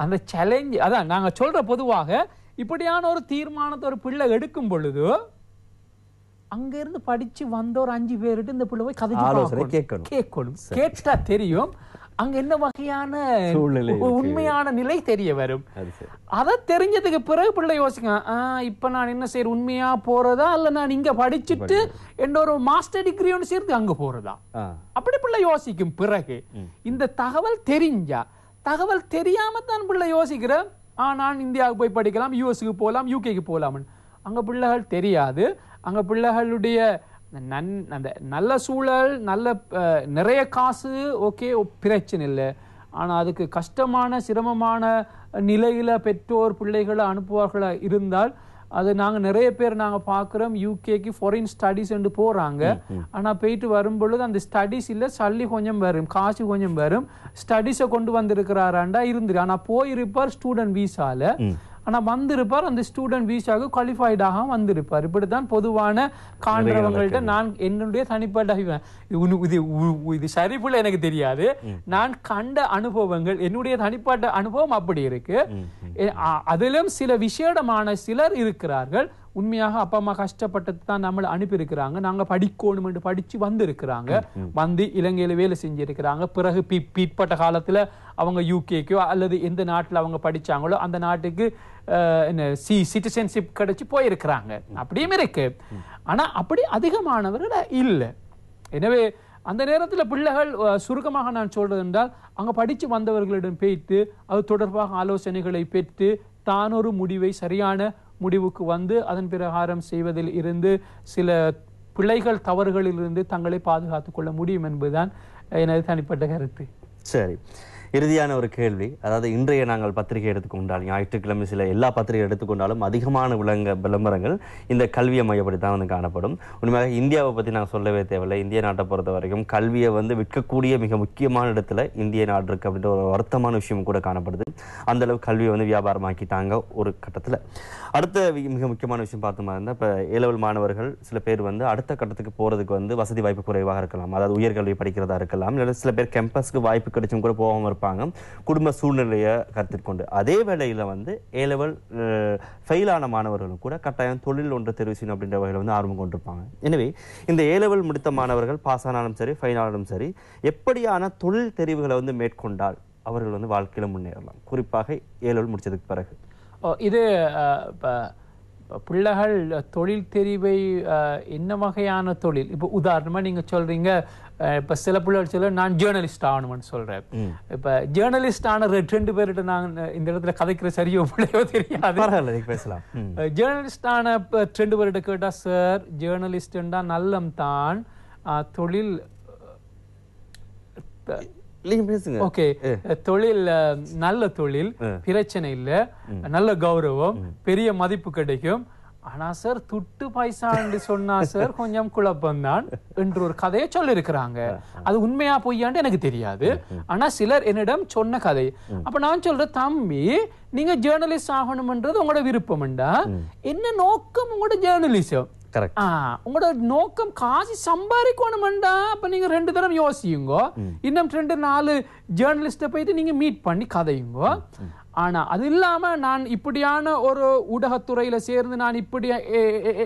அந்த சேலஞ்ச் அதான் நாங்க சொல்ற, பொதுவாக இப்படியான ஒரு தீர்மானத்தை ஒரு பிள்ளை எடுக்கும் பொழுது அங்க இருந்து படிச்சு வந்த ஒரு 5 பேருட்டு இந்த பிள்ளை போய் கதைச்சு கேட்கணும். கேட்டா தெரியும் அங்க என்ன வகையான உண்மையான நிலை தெரிய வரும். அதை தெரிஞ்சதுக்கு பிறகு பிள்ளை யோசிக்க, இப்ப நான் என்ன செய்ய, உண்மையா போறதா இல்ல நான் இங்க படிச்சுட்டு என்ன ஒரு மாஸ்டர் டிகிரி ஒன்று சேர்த்து அங்க போறதா, அப்படி பிள்ளை யோசிக்கும். பிறகு இந்த தகவல் தெரிஞ்சா, தகவல் தெரியாம தான் பிள்ளை யோசிக்கிற, நான் இந்தியாவுக்கு போய் படிக்கலாம், யூஎஸ்க்கு போகலாம், யூகேக்கு போகலாம். அங்க பிள்ளைகள் தெரியாது. அங்க பிள்ளைகளுடைய அந்த நல்ல சூழல், நல்ல நிறைய காசு, ஓகே, பிரச்சனை இல்லை. ஆனால் அதுக்கு கஷ்டமான சிரமமான நிலையில பெற்றோர் பிள்ளைகளை அனுப்புவார்களா இருந்தால், அது நாங்கள் நிறைய பேர் நாங்கள் பார்க்குறோம், யூகேக்கு ஃபாரின் ஸ்டடீஸ் என்று போகிறாங்க. ஆனால் போயிட்டு வரும்பொழுது அந்த ஸ்டடீஸ் இல்லை, சல்லி கொஞ்சம் வரும், காசு கொஞ்சம் வரும், ஸ்டடீஸை கொண்டு வந்திருக்கிறாராண்டா இருந்துரு. ஆனால் போயிருப்பார் ஸ்டூடெண்ட் வீசால, ஆனால் வந்திருப்பார் அந்த ஸ்டூடெண்ட் வீசாவுக்கு குவாலிஃபைடாக வந்திருப்பார். இப்படித்தான் பொதுவான காண்றவங்கள்ட்ட நான் என்னுடைய தனிப்பட்ட இது சரிப்புல எனக்கு தெரியாது, நான் கண்ட அனுபவங்கள், என்னுடைய தனிப்பட்ட அனுபவம் அப்படி இருக்கு. அதிலும் சில விசேடமான சிலர் இருக்கிறார்கள், உண்மையாக அப்பா அம்மா கஷ்டப்பட்டு தான் நம்மளை அனுப்பியிருக்கிறாங்க, நாங்க படிக்கணும் என்று படிச்சு வந்திருக்கிறாங்க, வந்து இலங்கையில வேலை செஞ்சிருக்கிறாங்க. பிறகு பிற்பட்ட காலத்துல அவங்க யூகேக்கோ அல்லது எந்த நாட்டுல அவங்க படிச்சாங்களோ அந்த நாட்டுக்கு சிட்டிசன்ஷிப் கிடைச்சு போயிருக்கிறாங்க. அப்படியும் இருக்கு. ஆனா அப்படி அதிகமானவர்கள் இல்லை. எனவே அந்த நேரத்தில் பிள்ளைகள், சுருக்கமாக நான் சொல்றது என்றால், அங்க படிச்சு வந்தவர்களிடம் போயிட்டு அது தொடர்பாக ஆலோசனைகளை பெற்று தான் ஒரு முடிவை, சரியான முடிவுக்கு வந்து அதன் பிரகாரம் செய்வதில் இருந்து சில பிள்ளைகள் தவறுகளிலிருந்து தங்களை பாதுகாத்துக் கொள்ள முடியும் என்பதுதான் எனது தனிப்பட்ட கருத்து. சரி, இறுதியான ஒரு கேள்வி. அதாவது இன்றைய நாங்கள் பத்திரிகை எடுத்துக்கொண்டால், ஞாயிற்றுக்கிழமை சில எல்லா பத்திரிகை எடுத்துக்கொண்டாலும் அதிகமான விளம்பரங்கள் இந்த கல்வியை மையப்படி தான் வந்து காணப்படும். உண்மையாக இந்தியாவை பற்றி நாங்கள் சொல்லவே தேவையில்லை. இந்திய நாட்டை பொறுத்த வரைக்கும் கல்வியை வந்து விற்கக்கூடிய மிக முக்கியமான இடத்துல இந்திய நாடு இருக்கு அப்படின்ற ஒரு வருத்தமான விஷயம் கூட காணப்படுது. அந்த அளவு கல்வியை வந்து வியாபாரமாக்கிட்டாங்க ஒரு கட்டத்தில். அடுத்த மிக முக்கியமான விஷயம் பார்த்தோமா இருந்தால், இப்போ ஏலவல் மாணவர்கள் சில பேர் வந்து அடுத்த கட்டத்துக்கு போகிறதுக்கு வந்து வசதி வாய்ப்பு குறைவாக இருக்கலாம், அதாவது உயர்கல்வி படிக்கிறதா இருக்கலாம், இல்லை சில பேர் கேம்பஸ்க்கு வாய்ப்பு கிடைச்சும் கூட போகாமல் இருப்பாங்க குடும்ப சூழ்நிலையை கருத்தில் கொண்டு. அதே வேளையில் வந்து ஏலவல் ஃபெயிலான மாணவர்களும் கூட கட்டாயம் தொழில் ஒன்று தெரிவு செய்யணும் அப்படின்ற வகையில் வந்து ஆர்வம் கொண்டிருப்பாங்க. எனவே இந்த ஏலவல் முடித்த மாணவர்கள் பாஸ் ஆனாலும் சரி ஃபெயில் ஆனாலும் சரி, எப்படியான தொழில் தெரிவுகளை வந்து மேற்கொண்டால் அவர்கள் வந்து வாழ்க்கையில முன்னேறலாம், குறிப்பாக ஏலவல் முடிச்சதுக்கு பிறகு? இது பிள்ளைகள் தொழில் தெரிவை என்ன வகையான தொழில், இப்போ உதாரணமா நீங்க சொல்றீங்க, இப்ப சில பிள்ளைகள் சொல்ல நான் ஜேர்னலிஸ்ட் ஆகணும்னு சொல்றேன். இப்ப ஜேர்னலிஸ்ட் ஆன 2 பேர்கிட்ட நான் இந்த இடத்துல கதைக்கிற சரியோ பிள்ளையோ தெரியாது, பேசலாம். ஜேர்னலிஸ்ட் ஆன 2 பேர்கிட்ட கேட்டா, சார் ஜேர்னலிஸ்ட் நல்லம் தான், தொழில் ஓகே, தொழில் நல்ல தொழில், பிரச்சனை இல்ல, நல்ல கௌரவம், பெரிய மதிப்பு கிடைக்கும். ஆனா சார் துட்டு பைசான்னு சொன்னா சார் கொஞ்சம் குழப்பம்தான் என்று ஒரு கதையை சொல்லி இருக்கிறாங்க. அது உண்மையா பொய்யான்னு எனக்கு தெரியாது, ஆனா சிலர் என்னிடம் சொன்ன கதை. அப்ப நான் சொல்றேன், தம்பி நீங்க ஜேர்னலிஸ்ட் ஆகணும்ன்றது உங்களோட விருப்பம்டா, என்ன நோக்கம் உங்களோட ஜேர்னலிசம், உங்களோட நோக்கம் காசு சம்பாதிக்கணும்டா, அப்ப நீங்க 2 தடவை யோசியுங்க, இன்னும் 2-4 ஜேர்னலிஸ்ட போயிட்டு நீங்க மீட் பண்ணி கதையுங்க. ஆனா அது இல்லாம நான் இப்படியான ஒரு ஊடகத்துறையில சேர்ந்து நான் இப்படி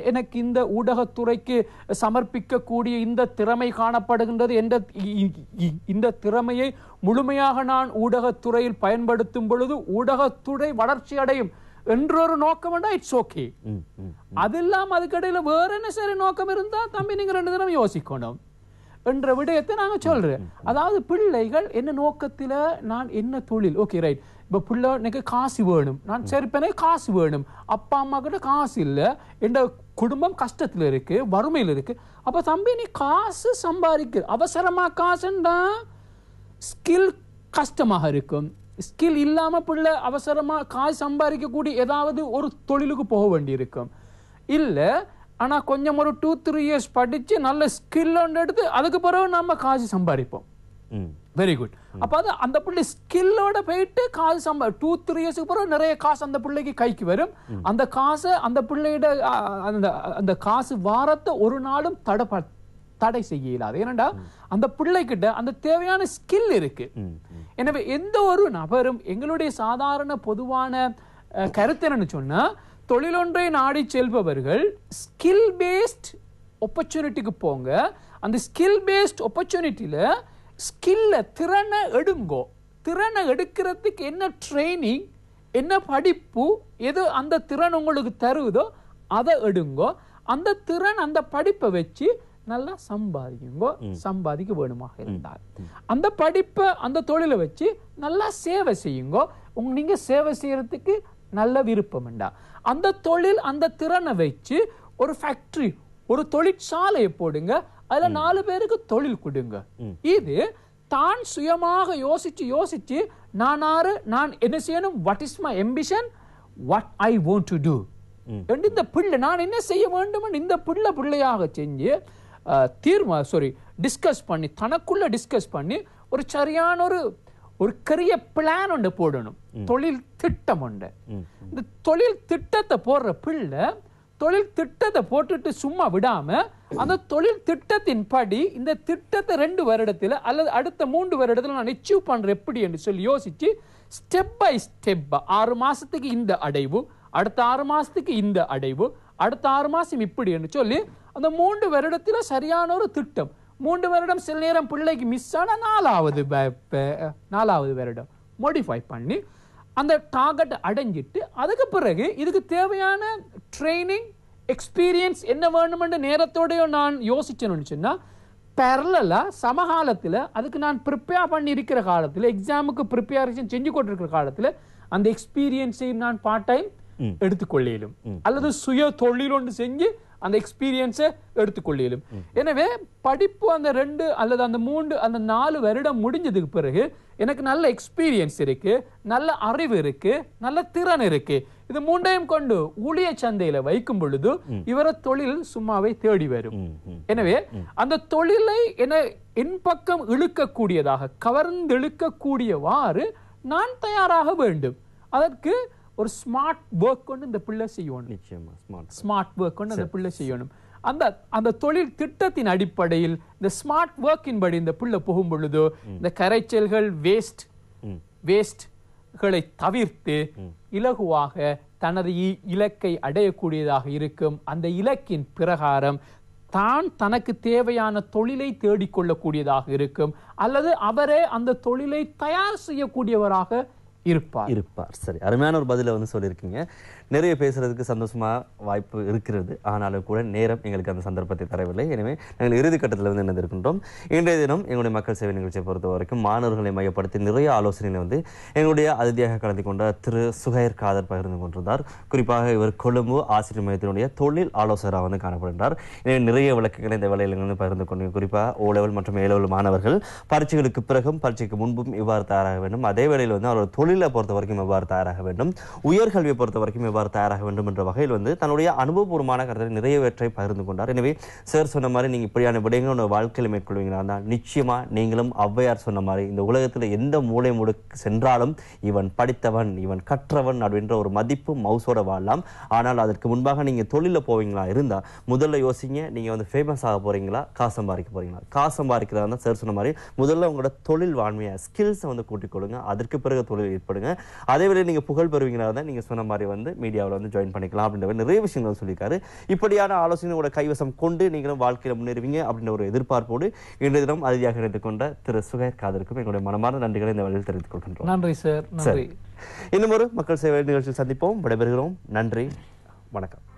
எனக்கு இந்த ஊடகத்துறைக்கு சமர்ப்பிக்கக்கூடிய இந்த திறமை காணப்படுகின்றது என்ற இந்த திறமையை முழுமையாக நான் ஊடகத்துறையில் பயன்படுத்தும் பொழுது ஊடகத்துறை வளர்ச்சி அடையும் என்றொரு நோக்கம் இட்ஸ் ஓகே. அது இல்லாம அதுக்கடையில வேற என்ன சரி நோக்கம் இருந்தா தம்பி நீங்க 2 தினம் யோசிக்கணும் என்ற விடயத்தை நாங்க சொல்றேன். அதாவது பிள்ளைகள் என்ன நோக்கத்துல நான் என்ன தொழில் ஓகே ரைட் இப்ப பிள்ளை எனக்கு காசு வேணும் நான் சரிப்பனே காசு வேணும் அப்பா அம்மா கிட்ட காசு இல்லை என்ற குடும்பம் கஷ்டத்துல இருக்கு வறுமையில் இருக்கு. அப்ப தம்பி நீ காசு சம்பாதிக்க அவசரமா காசுண்டா ஸ்கில் கஷ்டமாக இருக்கும். ஸ்கில் இல்லாம பிள்ளை அவசரமா காசு சம்பாதிக்கக்கூடிய ஏதாவது ஒரு தொழிலுக்கு போக வேண்டி இருக்கும். இல்ல ஆனா கொஞ்சம் ஒரு 2-3 இயர்ஸ் படிச்சு நல்ல ஸ்கில் ஒன்று எடுத்து அதுக்கு பிறகு நம்ம காசு சம்பாதிப்போம். Very good. அப்ப அது அந்த பிள்ளை ஸ்கில்லோட போயிட்டு காசு 2-3 இயர்ஸ்க்கு பிறகு நிறைய காசு அந்த பிள்ளைக்கு கைக்கு வரும். அந்த காசை அந்த பிள்ளையோட அந்த காசு வாரத்தை ஒரு நாளும் தடை செய்ய இயலாது. ஏனண்டா அந்த பிள்ளைகிட்ட அந்த தேவையான ஸ்கில் இருக்கு. எனவே எந்த ஒரு நபரும் எங்களுடைய சாதாரண பொதுவான கருத்து என்னன்னு சொன்னா தொழிலொன்றை நாடி செல்பவர்கள் ஸ்கில் பேஸ்ட் ஆப்பர்ச்சுனிட்டிக்கு போங்க. அந்த ஸ்கில் பேஸ்ட் ஆப்பர்ச்சுனிட்டியில ஸ்கில்ல திறனை எடுங்கோ. திறனை எடுக்கிறதுக்கு என்ன ட்ரைனிங் என்ன படிப்பு எது அந்த திறன் உங்களுக்கு தருவதோ அதை எடுங்கோ. அந்த திறன் அந்த படிப்பை வச்சு நல்லா சம்பாதிக்குங்கோ. சம்பாதிக்க வேணுமாக இருந்தால் அந்த படிப்பை அந்த தொழிலை வச்சு நல்லா சேவை செய்யுங்கோ. நீங்க சேவை செய்யறதுக்கு நல்ல விருப்பம் உண்டா அந்த தொழில் அந்த திறனை வச்சு ஒரு ஃபேக்டரி ஒரு தொழிற்சாலையை போடுங்க. அதுல 4 பேருக்கு தொழில் கொடுங்க. இது தான் சுயமாக யோசிச்சு நான் என்ன செய்யணும் what is my ambition what I want to do இந்த பிள்ளை நான் என்ன செய்ய வேண்டும் இந்த பிள்ளையாக செஞ்சு டிஸ்கஸ் பண்ணி தனக்குள்ள டிஸ்கஸ் பண்ணி ஒரு சரியான ஒரு கரிய பிளான் ஒன்று போடணும். தொழில் திட்டம் ஒன்று. இந்த தொழில் திட்டத்தை போடுற பிள்ளை தொழில் திட்டத்தை போட்டுட்டு சும்மா விடாம அந்த தொழில் திட்டத்தின் படி இந்த திட்டத்தை 2 வருடத்துல அல்லது அடுத்த 3 வருடத்துல நான் அச்சீவ் பண்றேன் எப்படி என்று சொல்லி யோசிச்சு ஸ்டெப் பை ஸ்டெப் 6 மாசத்துக்கு இந்த அடைவு அடுத்த 6 மாசத்துக்கு இந்த அடைவு அடுத்த 6 மாசம் இப்படி என்று சொல்லி அந்த 3 வருடத்துல சரியான ஒரு திட்டம். 3 வருடம் சில நேரம் பிள்ளைக்கு மிஸ் ஆனா 4வது வருடம் மோடிஃபை பண்ணி அந்த டார்கெட் அடைஞ்சிட்டு அதுக்கு பிறகு இதுக்கு தேவையான ட்ரைனிங் எக்ஸ்பீரியன்ஸ் என்ன வேணுமென்ற நேரத்தோடய நான் யோசிச்சேன்னு சொன்னா பேரலா சமகாலத்தில் அதுக்கு நான் ப்ரிப்பேர் பண்ணி இருக்கிற காலத்தில் எக்ஸாமுக்கு ப்ரிப்பேரேஷன் செஞ்சு கொண்டிருக்கிற காலத்தில் அந்த எக்ஸ்பீரியன்ஸை நான் பார்ட் டைம் எடுத்துக்கொள்ளும் அல்லது சுய தொழில் ஒன்று செஞ்சு அந்த எக்ஸ்பீரியன்ஸை எடுத்துக்கொள்ளும். எனவே படிப்பு அந்த 2 அல்லது அந்த 3 அந்த 4 வருடம் முடிஞ்சதுக்கு பிறகு எனக்கு நல்ல எக்ஸ்பீரியன்ஸ் இருக்கு நல்ல அறிவு இருக்கு நல்ல திறன் இருக்கு. இது 3ஐயும் கொண்டு ஊழிய சந்தையில வைக்கும் பொழுது இவர தொழில் சும்மாவே தேடி வரும். எனவே அந்த தொழிலை என் பக்கம் இழுக்கக்கூடியதாக கவர்ந்து இழுக்கக்கூடியவாறு நான் தயாராக வேண்டும். அதற்கு ஒரு ஸ்மார்ட் ஒர்க் கொண்டு இந்த பிள்ளை செய்யணும். நிச்சயமா ஸ்மார்ட் ஒர்க் கொண்டு அந்த பிள்ளை செய்யணும். அந்த தொழில் திட்டத்தின் அடிப்படையில் இந்த ஸ்மார்ட் ஒர்க்கின் படி இந்த பிள்ளை போகும் பொழுது இந்த கரைச்சல்கள் வேஸ்ட்களை தவிர்த்து இலகுவாக தனது இலக்கை அடையக்கூடியதாக இருக்கும். அந்த இலக்கின் பிரகாரம் தான் தனக்கு தேவையான தொழிலை தேடிக்கொள்ளக்கூடியதாக இருக்கும் அல்லது அவரே அந்த தொழிலை தயார் செய்யக்கூடியவராக இருப்பார். சரி, அருமையான ஒரு பதிலை சொல்லியிருக்கீங்க. நிறைய பேசுறதுக்கு சந்தோஷமா வாய்ப்பு இருக்கிறது. ஆனாலும் கூட நேரம் எங்களுக்கு அந்த சந்தர்ப்பத்தை தரவில்லை. எனவே நாங்கள் இறுதி கட்டத்தில் இணைந்திருக்கின்றோம். இன்றைய தினம் எங்களுடைய மக்கள் சேவை நிகழ்ச்சியை பொறுத்த வரைக்கும் மாணவர்களை மையப்படுத்தி நிறைய ஆலோசனைகளை எங்களுடைய அதிதியாக கலந்து கொண்ட திரு சுகைர் காதர் பகிர்ந்து கொண்டிருந்தார். குறிப்பாக இவர் கொழும்பு ஆசிரியர் மையத்தினுடைய தொழில் ஆலோசகராக காணப்படுகின்றார். எனவே நிறைய விளக்குகளை இந்த வேலையில் பகிர்ந்து கொண்டு குறிப்பாக O-level மற்றும் A-level மாணவர்கள் பரீட்சைகளுக்கு பிறகும் பரீட்சைக்கு முன்பும் இவ்வாறு தயாராக வேண்டும். அதே வேளையில் அவரோட தொழிலை பொறுத்த வரைக்கும் எவ்வாறு தயாராக வேண்டும், உயர்கல்வியை பொறுத்த வரைக்கும் தயாராக வேண்டும் என்ற வகையில் தன்னுடைய அனுபவபூர்வமான கருத்தை நிறையவற்றை பகிர்ந்து கொண்டார். எனவே சார் சொன்ன மாதிரி நீங்க இப்படியான விடயங்கள் வாழ்க்கையில் மேற்கொள்வீங்களா நிச்சயமா நீங்களும் ஔவையார் சொன்ன மாதிரி இந்த உலகத்தில் எந்த மூலை முடுக்கு சென்றாலும் இவன் படித்தவன் இவன் கற்றவன் அப்படின்ற ஒரு மதிப்பு மவுசோட வாழலாம். ஆனால் அதற்கு முன்பாக நீங்க தொழில போவீங்களா இருந்தா முதல்ல யோசிங்க, நீங்க ஃபேமஸ் ஆக போறீங்களா காசு சம்பாதிக்க போறீங்களா. காசு சம்பாதிக்கிறதா சார் சொன்ன மாதிரி முதல்ல உங்களோட தொழில் வாழ்மையா ஸ்கில்ஸை கூட்டிக் கொள்ளுங்க. அதற்கு பிறகு தொழில் முற்படுங்க. அதேவேளை நீங்க புகழ் பெறுவீங்கன்னா தான் நீங்க சொன்ன மாதிரி வந்து மீடியாவில் வந்து ஜாயின் பண்ணிக்கலாம் அப்படின்ற நிறைய விஷயங்கள் சொல்லியிருக்காரு. இப்படியான ஆலோசனையோட கைவசம் கொண்டு நீங்களும் வாழ்க்கையில முன்னேறுவீங்க அப்படின்ற ஒரு எதிர்பார்ப்போடு இன்றைய தினம் அதிதியாக இணைந்து கொண்ட திரு சுகைர் காதருக்கும் எங்களுடைய மனமார்ந்த நன்றிகளை இந்த வழியில் தெரிவித்துக் கொள்கின்றோம். நன்றி சார். நன்றி. இன்னும் ஒரு மக்கள் சேவை நிகழ்ச்சியில் சந்திப்போம். விடைபெறுகிறோம். நன்றி, வணக்கம்.